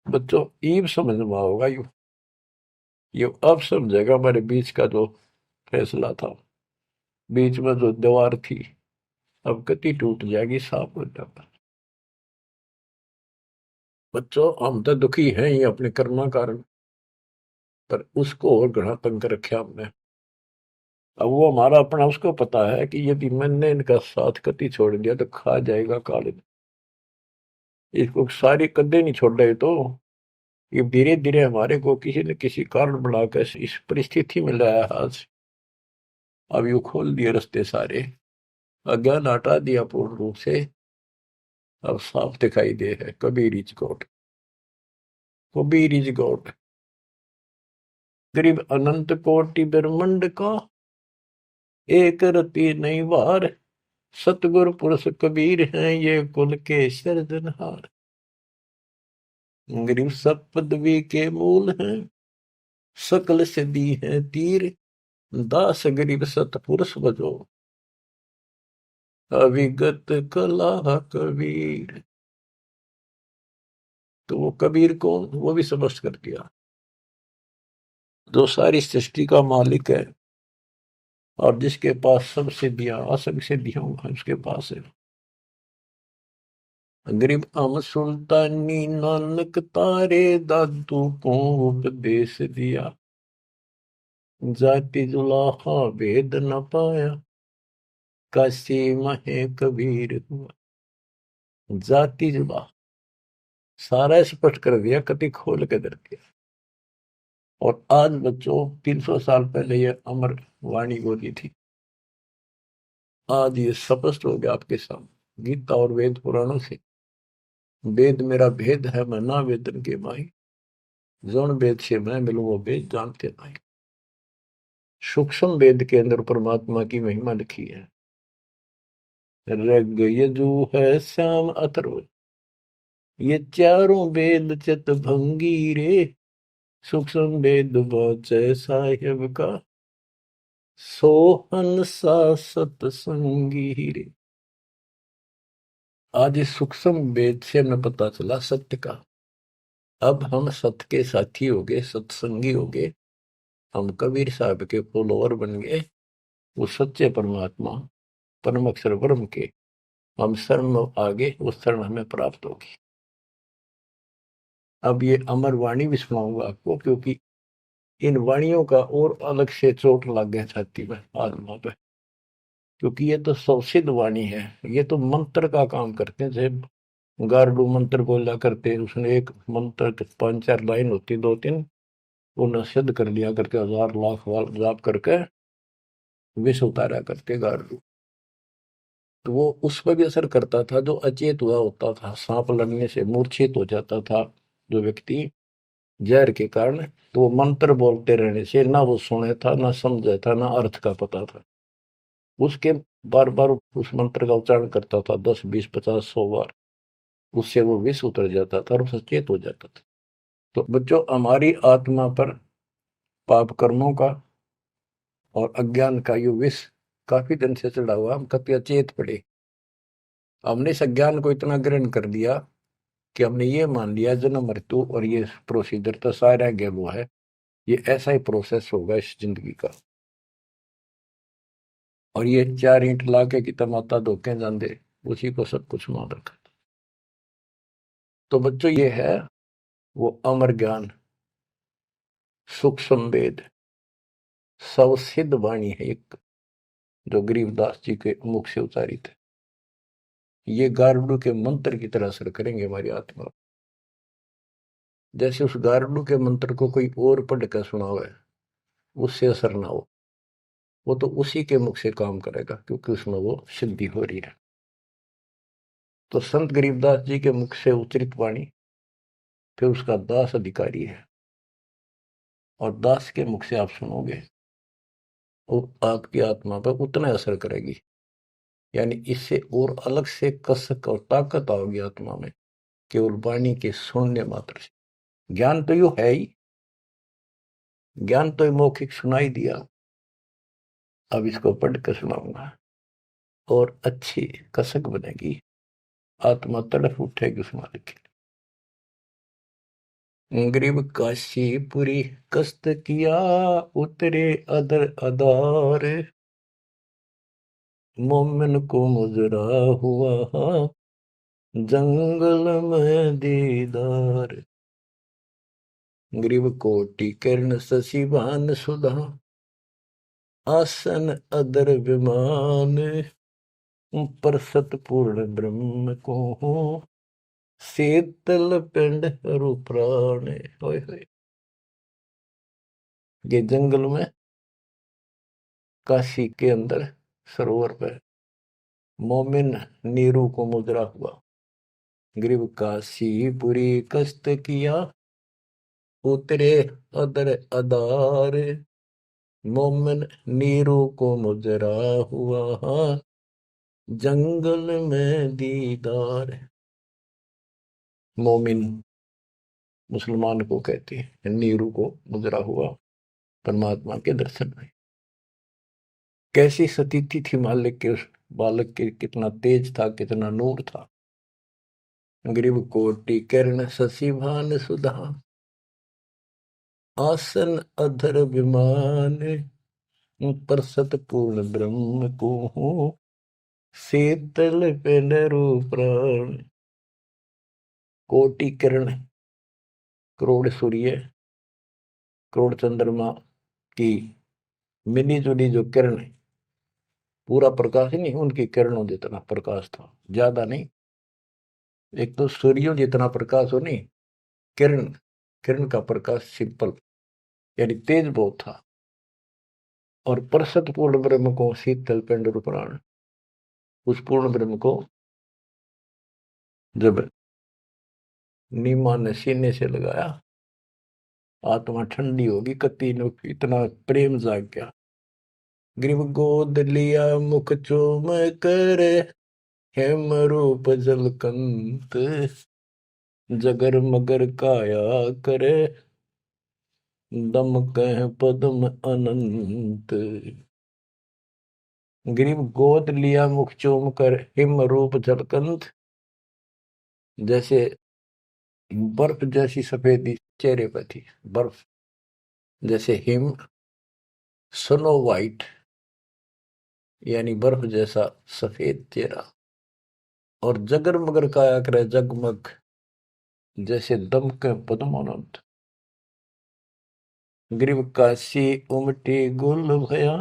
बच्चों ईब समझ में होगा यू अब समझेगा हमारे बीच का जो फैसला था बीच में जो दीवार थी अब कति टूट जाएगी साफ हो जाता। बच्चों हम तो दुखी हैं ही अपने कर्मा कारण पर उसको और घना तंग कर रखा हमने। अब वो हमारा अपना उसको पता है कि यदि मैंने इनका साथ कति छोड़ दिया तो खा जाएगा काले। इसको सारी कदे नहीं छोड़ रहे तो ये धीरे धीरे हमारे को किसी न किसी कारण बनाकर इस परिस्थिति में लाया आज। अब यू खोल दिए रास्ते सारे अज्ञान हटा दिया पूर्ण रूप से। अब साफ दिखाई दे है Kabir is God Kabir is God. गरीब अनंत कोटि ब्रह्मंड का एक रति नहीं वार सतगुरु पुरुष कबीर हैं ये कुल के सिरजनहार। गरीब सब पदवी के मूल हैं सकल सिद्धि है तीर दास गरीब सतपुरुष बजो अविगत कला कबीर। तो वो कबीर कौन वो भी समझ कर दिया जो सारी सृष्टि का मालिक है और जिसके पास सब सिद्धियां असंग सिद्धियां उसके पास है। गरीब अम सुल्तानी नानक तारे दादू को उपदेश दिया जाति जुलाहा भेद न पाया काशी महे कबीर हुआ। जाति जुला सारा स्पष्ट कर दिया कति खोल के दर दिया। और आज बच्चों 300 साल पहले ये अमर वाणी बोली थी, आज ये स्पष्ट हो गया आपके सामने गीता और वेद पुराणों से। वेद मेरा भेद है मैं ना वेदन के माही, जौन वेद से मैं मिलूं वो वेद जानते नहीं। सूक्ष्म वेद के अंदर परमात्मा की महिमा लिखी है। ऋग यजु है श्याम अथर्व, ये चारों वेद चित भंगी रे, सूक्ष्म वेद वाचै साहेब का, सोहन सा सतसंगी रे। आज इस सूक्ष्म वेद से हमें पता चला सत्य का। अब हम सत्य के साथी हो गए, सत्संगी हो गए, हम कबीर साहब के फॉलोअर बन गए। वो सच्चे परमात्मा परम अक्षर ब्रह्म के हम शरण आगे, उस शरण हमें प्राप्त होगी। अब ये अमर वाणी भी सुनाऊंगा आपको, क्योंकि इन वाणियों का और अलग से चोट लग गया छाती में, आत्मा पे, क्योंकि ये तो सौसिद्ध वाणी है। ये तो मंत्र का काम करते हैं, जैसे गार्डू मंत्र बोला करते हैं, उसने एक मंत्र के 5-4 लाइन होती, 2-3, उन्हें सिद्ध कर लिया करके 1000 लाख बार जाप करके विष उतारा करते गार्डू। तो वो उस पर भी असर करता था जो अचेत हुआ होता था, सांप लड़ने से मूर्छित हो जाता था जो व्यक्ति जहर के कारण, तो वो मंत्र बोलते रहने से ना वो सुने था, ना समझा था, ना अर्थ का पता था, उसके बार बार उस मंत्र का उच्चारण करता था, 10, 20, 50, 100 बार, उससे वो विष उतर जाता था और सचेत हो जाता था। तो बच्चों, हमारी आत्मा पर पाप कर्मों का और अज्ञान का ये विष काफी दिन से चढ़ा हुआ, हम कभी अचेत पड़े। हमने इस अज्ञान को इतना ग्रहण कर दिया कि हमने ये मान लिया जन्म मृत्यु और ये प्रोसीजर तो सारा गेलो है, ये ऐसा ही प्रोसेस होगा इस जिंदगी का। और ये 4 ईंट लाके कि तमाता धोखे जाते, उसी को सब कुछ मान रखा। तो बच्चों, ये है वो अमर ज्ञान, सूक्ष्म वेद, सवसिद्ध वाणी है एक, जो गरीबदास जी के मुख से उतारी थे। ये गारुड़ के मंत्र की तरह असर करेंगे हमारी आत्मा। जैसे उस गारुड़ के मंत्र को कोई और पढ़ कर सुनावे, उससे असर ना हो, वो तो उसी के मुख से काम करेगा, क्योंकि उसमें वो सिद्धि हो रही है। तो संत गरीबदास जी के मुख से उच्चरित वाणी फिर उसका दास अधिकारी है, और दास के मुख से आप सुनोगे, वो आपकी आत्मा पर उतना असर करेगी। यानी इससे और अलग से कसक और ताकत आओगी आत्मा में, केवल वाणी के सुनने मात्र से। ज्ञान तो यू है ही, ज्ञान तो मौखिक सुनाई दिया, अब इसको पढ़ कर सुनाऊंगा और अच्छी कसक बनेगी, आत्मा तड़फ उठेगी उस मालिक के लिए। गरीब काशीपुरी कष्ट किया, उतरे अदर अदार, मोमिन को मुजरा हुआ जंगल में दीदार। ग्रीव कोटि किरण शशि भान सुधा, आसन अदर विमान, पर सतपूर्ण ब्रह्म को शीतल पिंड हरु प्राण। होय होय। ये जंगल में काशी के अंदर सरोवर पर मोमिन नीरू को मुद्रा हुआ। ग्रीव काशीपुरी कष्ट किया, उतरे अदर अदार, मोमिन नीरू को मुजरा हुआ जंगल में दीदार। मोमिन मुसलमान को कहते हैं, नीरू को मुजरा हुआ परमात्मा के दर्शन में। कैसी सतीथि थी मालिक के उस बालक के, कितना तेज था, कितना नूर था। ग्रीव कोटि किरण शशि भान सुधा, आसन अधर विमान, पर सतपूर्ण ब्रह्म को शीतल पेनरु प्राण। कोटि किरण, करोड़ सूर्य, करोड़ चंद्रमा की मिली जुली जो किरण है, पूरा प्रकाश ही नहीं, उनकी किरणों जितना प्रकाश था, ज्यादा नहीं। एक तो सूर्यों जितना प्रकाश हो नहीं, किरण, किरण का प्रकाश सिंपल, यानी तेज बहुत था। और परसत पूर्ण ब्रह्म को शीतल पिंड रूपराण, उस पूर्ण ब्रह्म को जब नीमा ने सीने से लगाया, आत्मा ठंडी होगी, कति ने इतना प्रेम जाग गया। ग्रीव गोद लिया मुख चूम कर, हेम रूप जलकंत, जगर मगर काया करे, दम कह पद्म अनंत। ग्रीव गोद लिया मुख चूम कर, हिम रूप जलकंत, जैसे बर्फ जैसी सफेदी चेहरे पर थी, बर्फ जैसे हिम, स्नो वाइट यानी बर्फ जैसा सफेद चेहरा, और जगर मगर काया करे जगमग, जैसे दमके पद्मानंद। ग्रीव काशी उमटी गुल भया,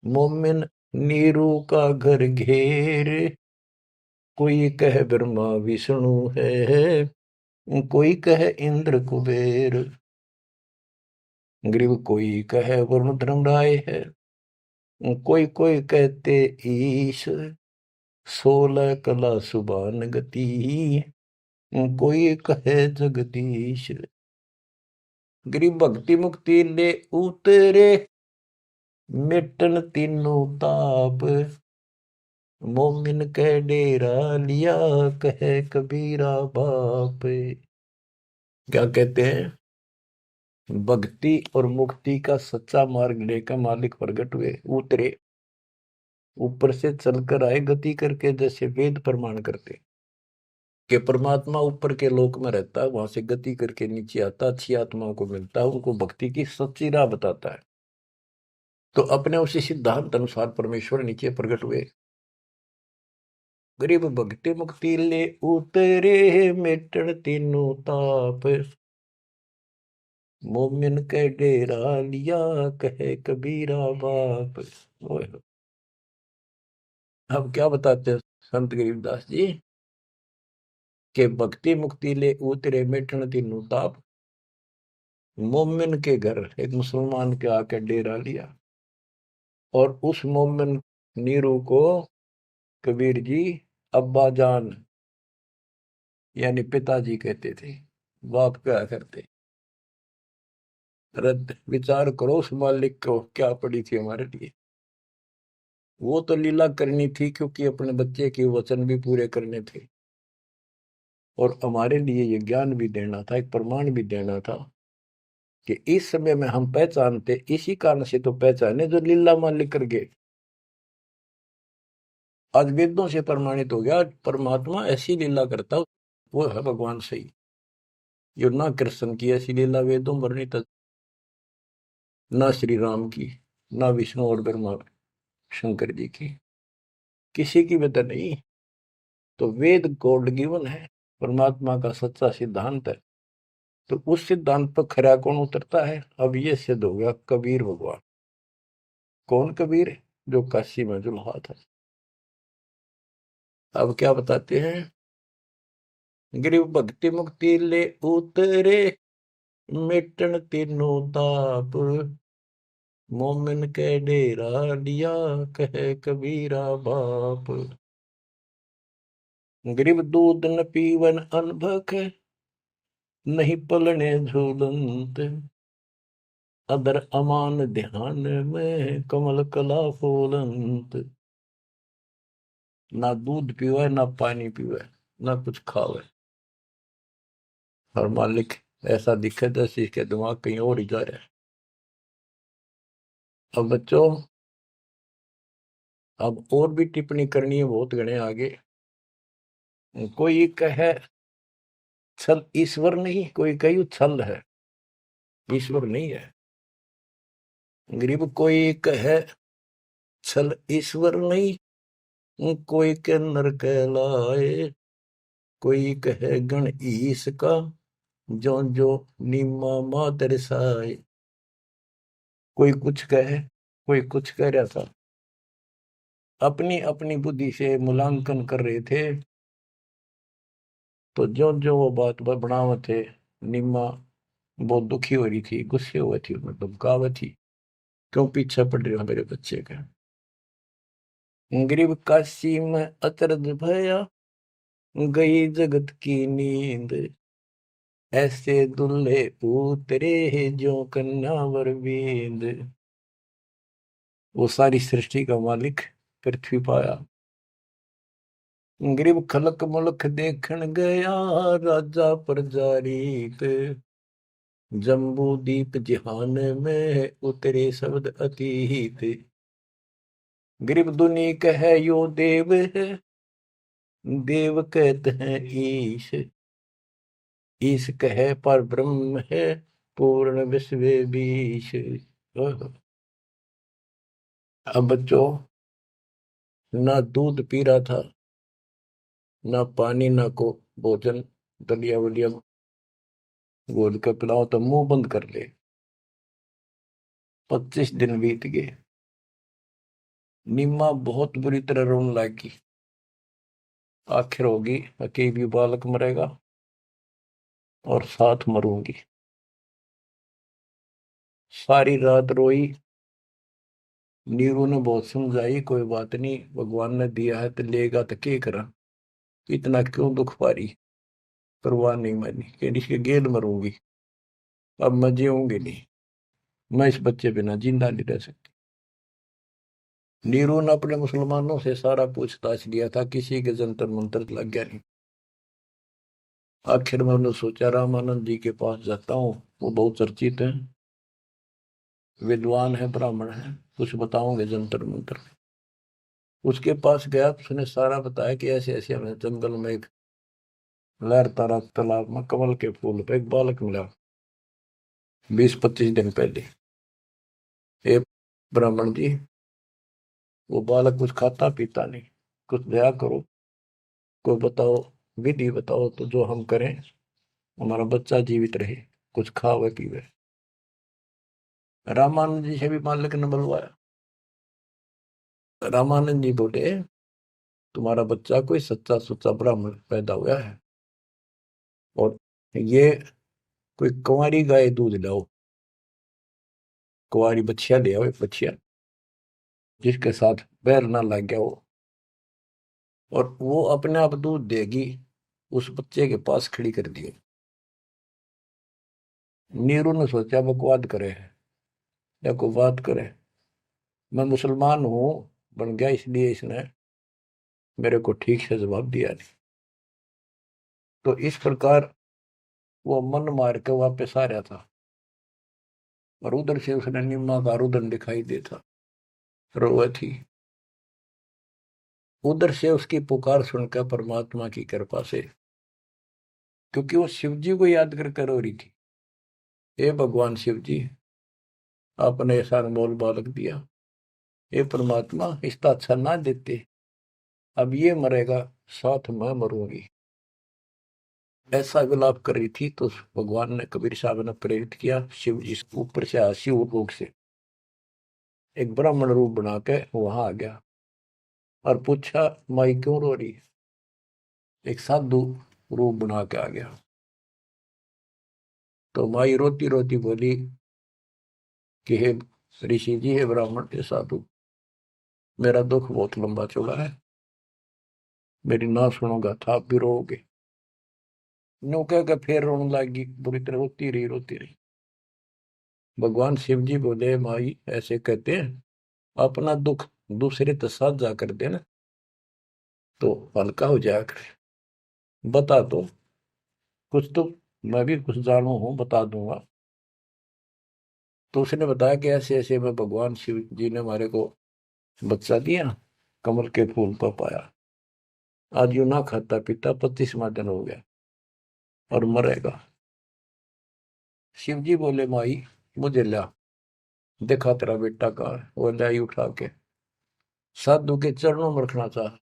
मोमिन नीरू का घर घेरे, कोई कह ब्रह्मा विष्णु है, कोई कह इंद्र कुबेर। ग्रीव कोई कह वरुण धर्मराय है, कोई कोई कहते ईश, 16 कला सुबान गति, कोई कहे जगदीश। ग्रीव भक्ति मुक्ति ले उतरे, मिटन तीनों ताप, मोमिन कह डेरा लिया, कहे कबीरा बाप। क्या कहते हैं? भक्ति और मुक्ति का सच्चा मार्ग लेकर मालिक प्रकट हुए, उतरे, ऊपर से चलकर आए गति करके, जैसे वेद प्रमाण करते कि परमात्मा ऊपर के लोक में रहता है, वहां से गति करके नीचे आता, अच्छी आत्माओं को मिलता है, उनको भक्ति की सच्ची राह बताता है। तो अपने उसी सिद्धांत अनुसार परमेश्वर नीचे प्रकट हुए। गरीब भक्ति मुक्ति ले उतरे, मिटन तीनों ताप, मोमिन के डेरा लिया, कहे कबीरा बाप। अब क्या बताते हैं संत गरीबदास जी के भक्ति मुक्ति ले उतरे, मिटन तीनों ताप, मोमिन के घर एक मुसलमान के आके डेरा लिया, और उस मोमिन नीरू को कबीर जी अब्बा जान यानी पिताजी कहते थे, बाप क्या करते। रद्द विचार करो उस मालिक को क्या पड़ी थी हमारे लिए। वो तो लीला करनी थी क्योंकि अपने बच्चे के वचन भी पूरे करने थे, और हमारे लिए ये ज्ञान भी देना था, एक प्रमाण भी देना था कि इस समय में हम पहचानते, इसी कारण से तो पहचाने जो लीला मालिक कर गए। आज वेदों से प्रमाणित हो गया परमात्मा ऐसी लीला करता, वो है भगवान सही। जो ना कृष्ण की ऐसी लीला वेदों वर्णित, ना श्री राम की, ना विष्णु और ब्रह्मा शंकर जी की, किसी की वजह नहीं। तो वेद गॉड गिवन है, परमात्मा का सच्चा सिद्धांत है। तो उस सिद्धांत पर खरा कौन उतरता है? अब ये सिद्ध हो गया कबीर भगवान। कौन कबीर? जो काशी में जुल्हा था। अब क्या बताते हैं? गिरिव भक्ति मुक्ति ले उतरे, मिटन तीनों ताप, मोमिन के डेरा लिया, कहे कबीरा बाप। गिरिव दूध न पीवन अनभक, नहीं पलने झूलंत, अदर अमान ध्यान में, कमल कला फूलंत। ना दूध पीवे, ना पानी पीवे, ना कुछ खावे, और मालिक ऐसा दिखे जैसे इसके दिमाग कहीं और ही जा रहा है। अब बच्चों, अब और भी टिप्पणी करनी है, बहुत घने आगे। कोई कहे छल ईश्वर नहीं, कोई कही छल है, ईश्वर नहीं है। गरीब कोई कहे छल ईश्वर नहीं, कोई के नर कहलाए, कोई कहे गण ईश का, जो जो नीमा मा दर्शाए। कोई कुछ कहे, कोई कुछ कह रहा था, अपनी अपनी बुद्धि से मूल्यांकन कर रहे थे। तो जो जो वो बात बनाव थे, निम्मा बहुत दुखी हो रही थी, गुस्से हुई थी, मतलब गावत थी, क्यों पीछे पड़ रहे हो मेरे बच्चे का। गरीब काशी में अचरज भया, गई जगत की नींद, ऐसे दुल्हे उतरे जो कन्यावर बींद। वो सारी सृष्टि का मालिक पृथ्वी पाया, गरीब खलक मुलक देखण गया, राजा प्रजारीत, जम्बू दीप जिहान में उतरे शब्द अतीत। गरीब दुनी कह यो देव है, देव कहते हैं ईश, ईश कहे पर ब्रह्म है, पूर्ण विश्व बीश। अब बच्चों, ना दूध पी रहा था, ना पानी, ना को भोजन, दलिया वलिया घोल कर पिलाओ तो मुंह बंद कर ले। 25 दिन बीत गए। निम्मा बहुत बुरी तरह रोने लगी। आखिर होगी कि भी बालक मरेगा और साथ मरूंगी। सारी रात रोई। नीरू ने बहुत समझाई, कोई बात नहीं, भगवान ने दिया है तो लेगा तो क्या करा, इतना क्यों दुख पा रही। परवाह नहीं मानी कि इसके गेल मरूंगी, अब मैं जीऊंगी नहीं, मैं इस बच्चे बिना जिंदा नहीं रह सकती। नीरू ने अपने मुसलमानों से सारा पूछताछ लिया था, किसी के जंतर मंतर लग गया नहीं। आखिर में उन्होंने सोचा रामानंद जी के पास जाता हूँ, वो बहुत चर्चित हैं, विद्वान है, ब्राह्मण है, कुछ बताओगे जंतर मंतर। उसके पास गया, उसने सारा बताया कि ऐसे ऐसे हमें जंगल में एक लहरता रहा तालाब में कमल के फूल पे एक बालक मिला 20-25 दिन पहले। हे ब्राह्मण जी, वो बालक कुछ खाता पीता नहीं, कुछ दया करो, कोई बताओ, विधि बताओ तो जो हम करें, हमारा बच्चा जीवित रहे, कुछ खावे पीवे। रामानंद जी से भी मालिक ने बुलवाया। रामानंद जी बोले, तुम्हारा बच्चा कोई सच्चा सुच्चा ब्राह्मण पैदा हुआ है, और ये कोई कुंवारी गाय दूध लाओ, कुंवारी बछिया ले आओ, एक बछिया जिसके साथ बैर ना लग गया हो, और वो अपने आप दूध देगी, उस बच्चे के पास खड़ी कर दियो। नीरू ने सोचा बकवाद करे या कोई बात करे, मैं मुसलमान हूं बन गया, इसलिए इसने मेरे को ठीक से जवाब दिया नहीं। तो इस प्रकार वो मन मार के वापस आ रहा था, और उधर से उसने निम्मा का रुदन दिखाई देता, रोए थी। उधर से उसकी पुकार सुनकर परमात्मा की कृपा से, क्योंकि वो शिव जी को याद कर रो रही थी, हे भगवान शिव जी, आपने ऐसा अनमोल बालक दिया, हे परमात्मा इसका अच्छा ना देते, अब ये मरेगा, साथ मैं मरूंगी। ऐसा विलाप कर रही थी, तो भगवान ने, कबीर साहब ने प्रेरित किया, शिव जी ऊपर से आया, शिव लोक से एक ब्राह्मण रूप बना के वहां आ गया और पूछा, माई क्यों रो रही है। एक साधु रूप बना के आ गया। तो माई रोती रोती बोली कि हे ऋषि जी, हे ब्राह्मण, हे साधु, मेरा दुख बहुत लंबा चौड़ा है, मेरी ना सुनोगा था आप भी रोओगे। नो कह के फिर रोने लगी, बुरी तरह रोती रही, रोती रही। भगवान शिव जी बोले, माई ऐसे कहते हैं, अपना दुख दूसरे के साथ जा कर देना तो हल्का हो जाया करे, बता दो कुछ तो, मैं भी कुछ जानू हूं, बता दूंगा। तो उसने बताया कि ऐसे ऐसे में भगवान शिव जी ने हमारे को बच्चा दिया, कमल के फूल पर पाया, आज यूं ना खाता पीता 25वां दिन हो गया और मरेगा। शिव जी बोले, माई मुझे ला, देखा तेरा बेटा कहाँ है। वो लाई उठा के साधु के चरणों में रखना चाहा,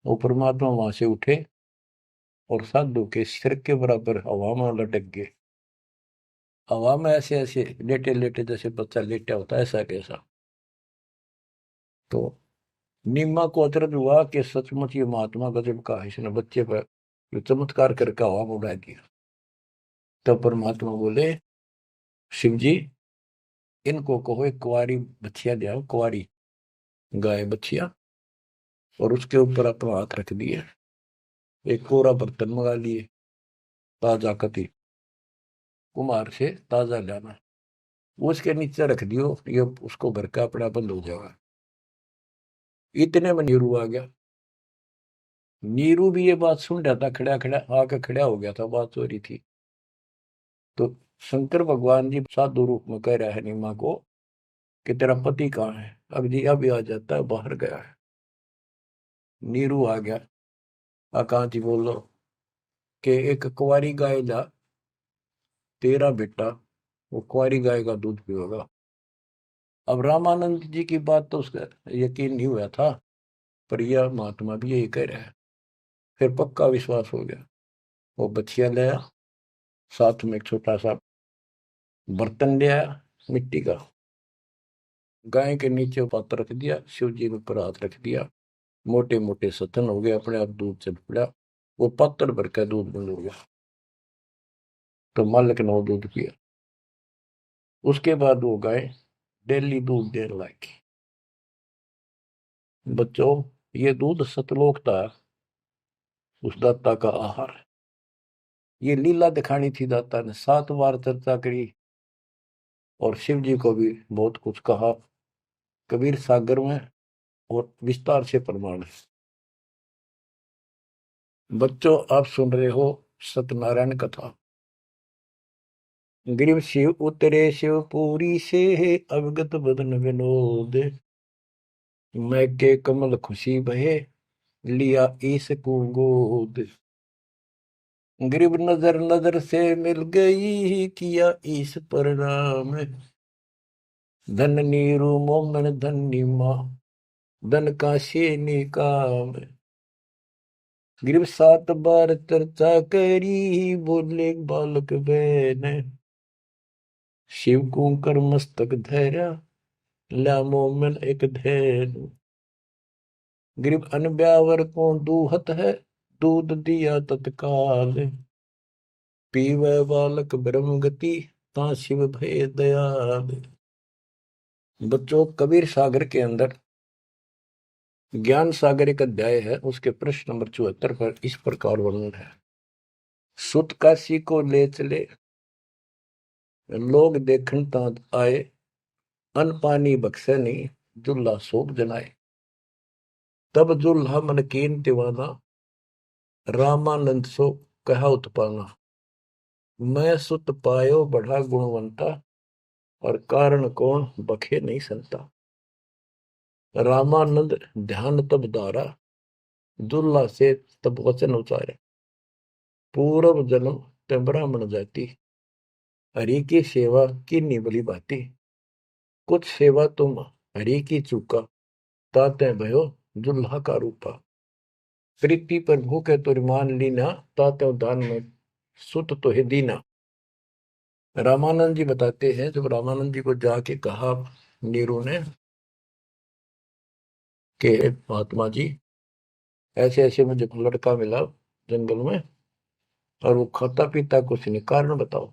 वो परमात्मा वहां से उठे और साधु के सिर के बराबर हवा में लटक गए। हवा में ऐसे ऐसे लेटे लेटे, जैसे बच्चा लेटा होता है, ऐसा कैसा। तो नीमा को अचरज हुआ कि सचमुच ये महात्मा गजब का है, इसने बच्चे पर ये चमत्कार करके हवा में उड़ा दिया। तब परमात्मा बोले, शिव जी इनको कहो एक कुंवारी बछिया ले आओ, कुंवारी गाय बछिया, और उसके ऊपर अपना हाथ रख दिए, एक कोरा बर्तन मंगा लिए, ताजा कति कुमार से ताजा लाना, उसके नीचे रख दियो, ये उसको भर का अपना बंद हो जाएगा। इतने में नीरू आ गया। नीरू भी ये बात सुन रहा था, खड़ा खड़ा आके खड़ा हो गया था, बात हो रही थी। तो शंकर भगवान जी साधु रूप में कह रहा है नीमा को कि तेरा पति कहाँ है? अब जी अभी आ जाता है, बाहर गया है। नीरू आ गया, कहाँ जी बोलो कि एक कुंवारी गाय ला, तेरा बेटा वो कुंवारी गाय का दूध पिएगा। अब रामानंद जी की बात तो उसका यकीन नहीं हुआ था, पर यह महात्मा भी यही कह रहा है। फिर पक्का विश्वास हो गया। वो बछिया लाया, साथ में एक छोटा सा बर्तन ले आया मिट्टी का, गाय के नीचे पात्र रख दिया, शिव जी ने ऊपर हाथ रख दिया, मोटे मोटे सतन हो गए, अपने आप दूध चल पड़ा। वो पात्र भर का दूध बंद हो गया। तो मालिक ने वो दूध पिया। उसके बाद वो गाय डेली दूध देने लगी। बच्चों, ये दूध सतलोक था, उस दाता का आहार। ये लीला दिखानी थी दाता ने, 7 बार चर्चा करी और शिव जी को भी बहुत कुछ कहा, कबीर सागर में, और विस्तार से प्रमाण है। बच्चों, आप सुन रहे हो सत्यनारायण कथा। ग्रीव शिव उतरे शिवपुरी से, अवगत बदन विनोद, मैं के कमल खुशी बहे, लिया ईस को गोद। ग्रीव नजर नजर से मिल गई, किया ईस प्रणाम, धन नीरू मोमन धन नीमा, धन काशे निकाम। ग्रीव 7 बार चर्चा करी, बोले बालक बहन, शिव को कर मस्तक धैर्य, ला मोमन एक धैन। ग्रीव अनब्यावर को दूहत है, दूध दिया तत्काल, पीवे बालक ब्रह्म गति, ता शिव भय दयाल। बच्चों, कबीर सागर के अंदर ज्ञान सागर एक अध्याय है, उसके प्रश्न नंबर 74 पर इस प्रकार वर्णन है। सुत काशी को ले चले, लोग देखन तात आए, अन पानी बख्शे नहीं, जुल्ला सोप जनाए। तब जुल्हा मन कीन दीवाना, रामानंद सो कहा उत्पाना। मैं सुत पायो बढ़ा गुणवंता, और कारण कौन बखे नहीं संता। रामानंद ध्यान तब दारा, दुल्ला से तब वचन उचारे। पूर्व जन्म ते ब्राह्मण जाति, हरि की सेवा की निबली बाती। कुछ सेवा तुम हरि की चूका, ताते भयो दुल्हा का रूपा। प्रीति पर भूखे तुर मान लीना, ताते दान में सुत तो है दीना। रामानंद जी बताते हैं, जब रामानंद जी को जाके कहा नीरू ने कि महात्मा जी ऐसे ऐसे मुझे लड़का मिला जंगल में, और वो खाता पीता कुछ नहीं, कारण बताओ।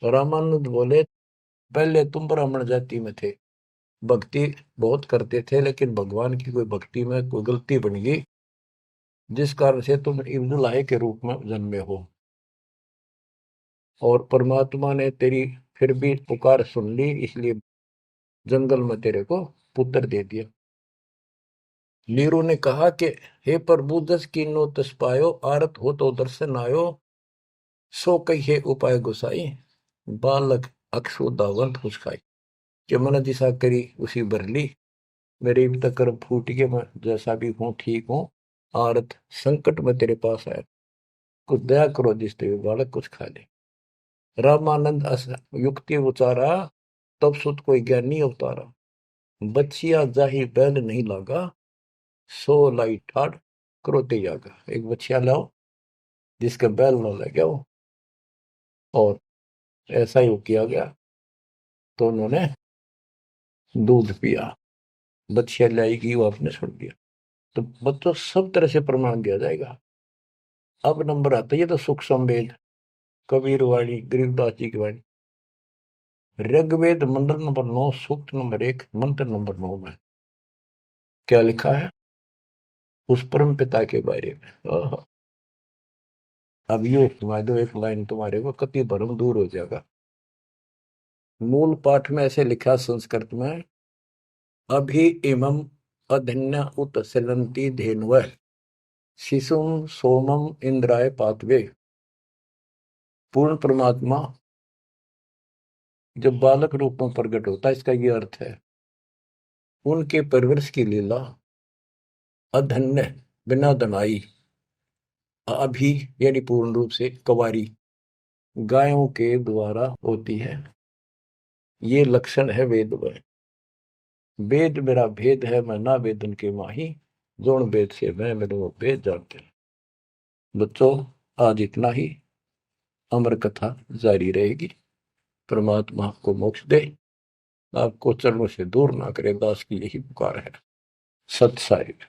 तो रामानंद बोले, पहले तुम ब्राह्मण जाति में थे, भक्ति बहुत करते थे, लेकिन भगवान की कोई भक्ति में कोई गलती बन गई, जिस कारण से तुम इब्नुल्लाह के रूप में जन्मे हो, और परमात्मा ने तेरी फिर भी पुकार सुन ली, इसलिए जंगल में तेरे को पुत्र दे दिया। नीरू ने कहा कि हे प्रभु, दस कीनो तस पायो, आरत हो तो दर्शन आयो, सो कहिए उपाय गुसाई, बालक अक्षु दावंत कुछ खाई। कि मन दिशा करी उसी भरली, मेरे तक कर्म फूट के, मैं जैसा भी हूँ ठीक हूँ, आरत संकट में तेरे पास आया, कुछ दया करो जिसते भी बालक कुछ खा ले। रामानंद युक्ति उचारा, तब सुत कोई ज्ञानी अवतारा। बच्चिया जाही बैल नहीं लागा, सो लाई ठाड़ करोते जागा। एक बच्चिया लाओ जिसका बैल न लगे हो, और ऐसा ही किया गया। तो उन्होंने दूध पिया, बच्चिया लाएगी, वो आपने छोड़ दिया। तो बच्चों, सब तरह से प्रमाण दिया जाएगा। अब नंबर आता है, ये तो सुख संवेद, कबीर वाणी, गरीबदास जी की वाणी। ऋग्वेद मंडल नंबर 9, सूक्त नंबर 1, मंत्र नंबर 9 में क्या लिखा है उस परम पिता के बारे में। अब ये सुना दो एक लाइन, तुम्हारे को कति भरम दूर हो जाएगा। मूल पाठ में ऐसे लिखा संस्कृत में, अभि इमं अधन्य उत सिलंती धेन्व शिशुम सोमम इंद्राय पातवे। पूर्ण परमात्मा जब बालक रूप में प्रकट होता है, इसका ये अर्थ है उनके परवरिश की लीला अधन्य, बिना दनाई, अभी यानी पूर्ण रूप से कवारी गायों के द्वारा होती है। ये लक्षण है वेद में। वेद मेरा भेद है, मैं ना वेदन के माही, जोन वेद से मैं मेरे वो वेद जानते हैं। बच्चों, आज इतना ही। अमर कथा जारी रहेगी। परमात्मा आपको मोक्ष दे, आपको चरणों से दूर ना करे, दास की यही पुकार है। सत साहिब।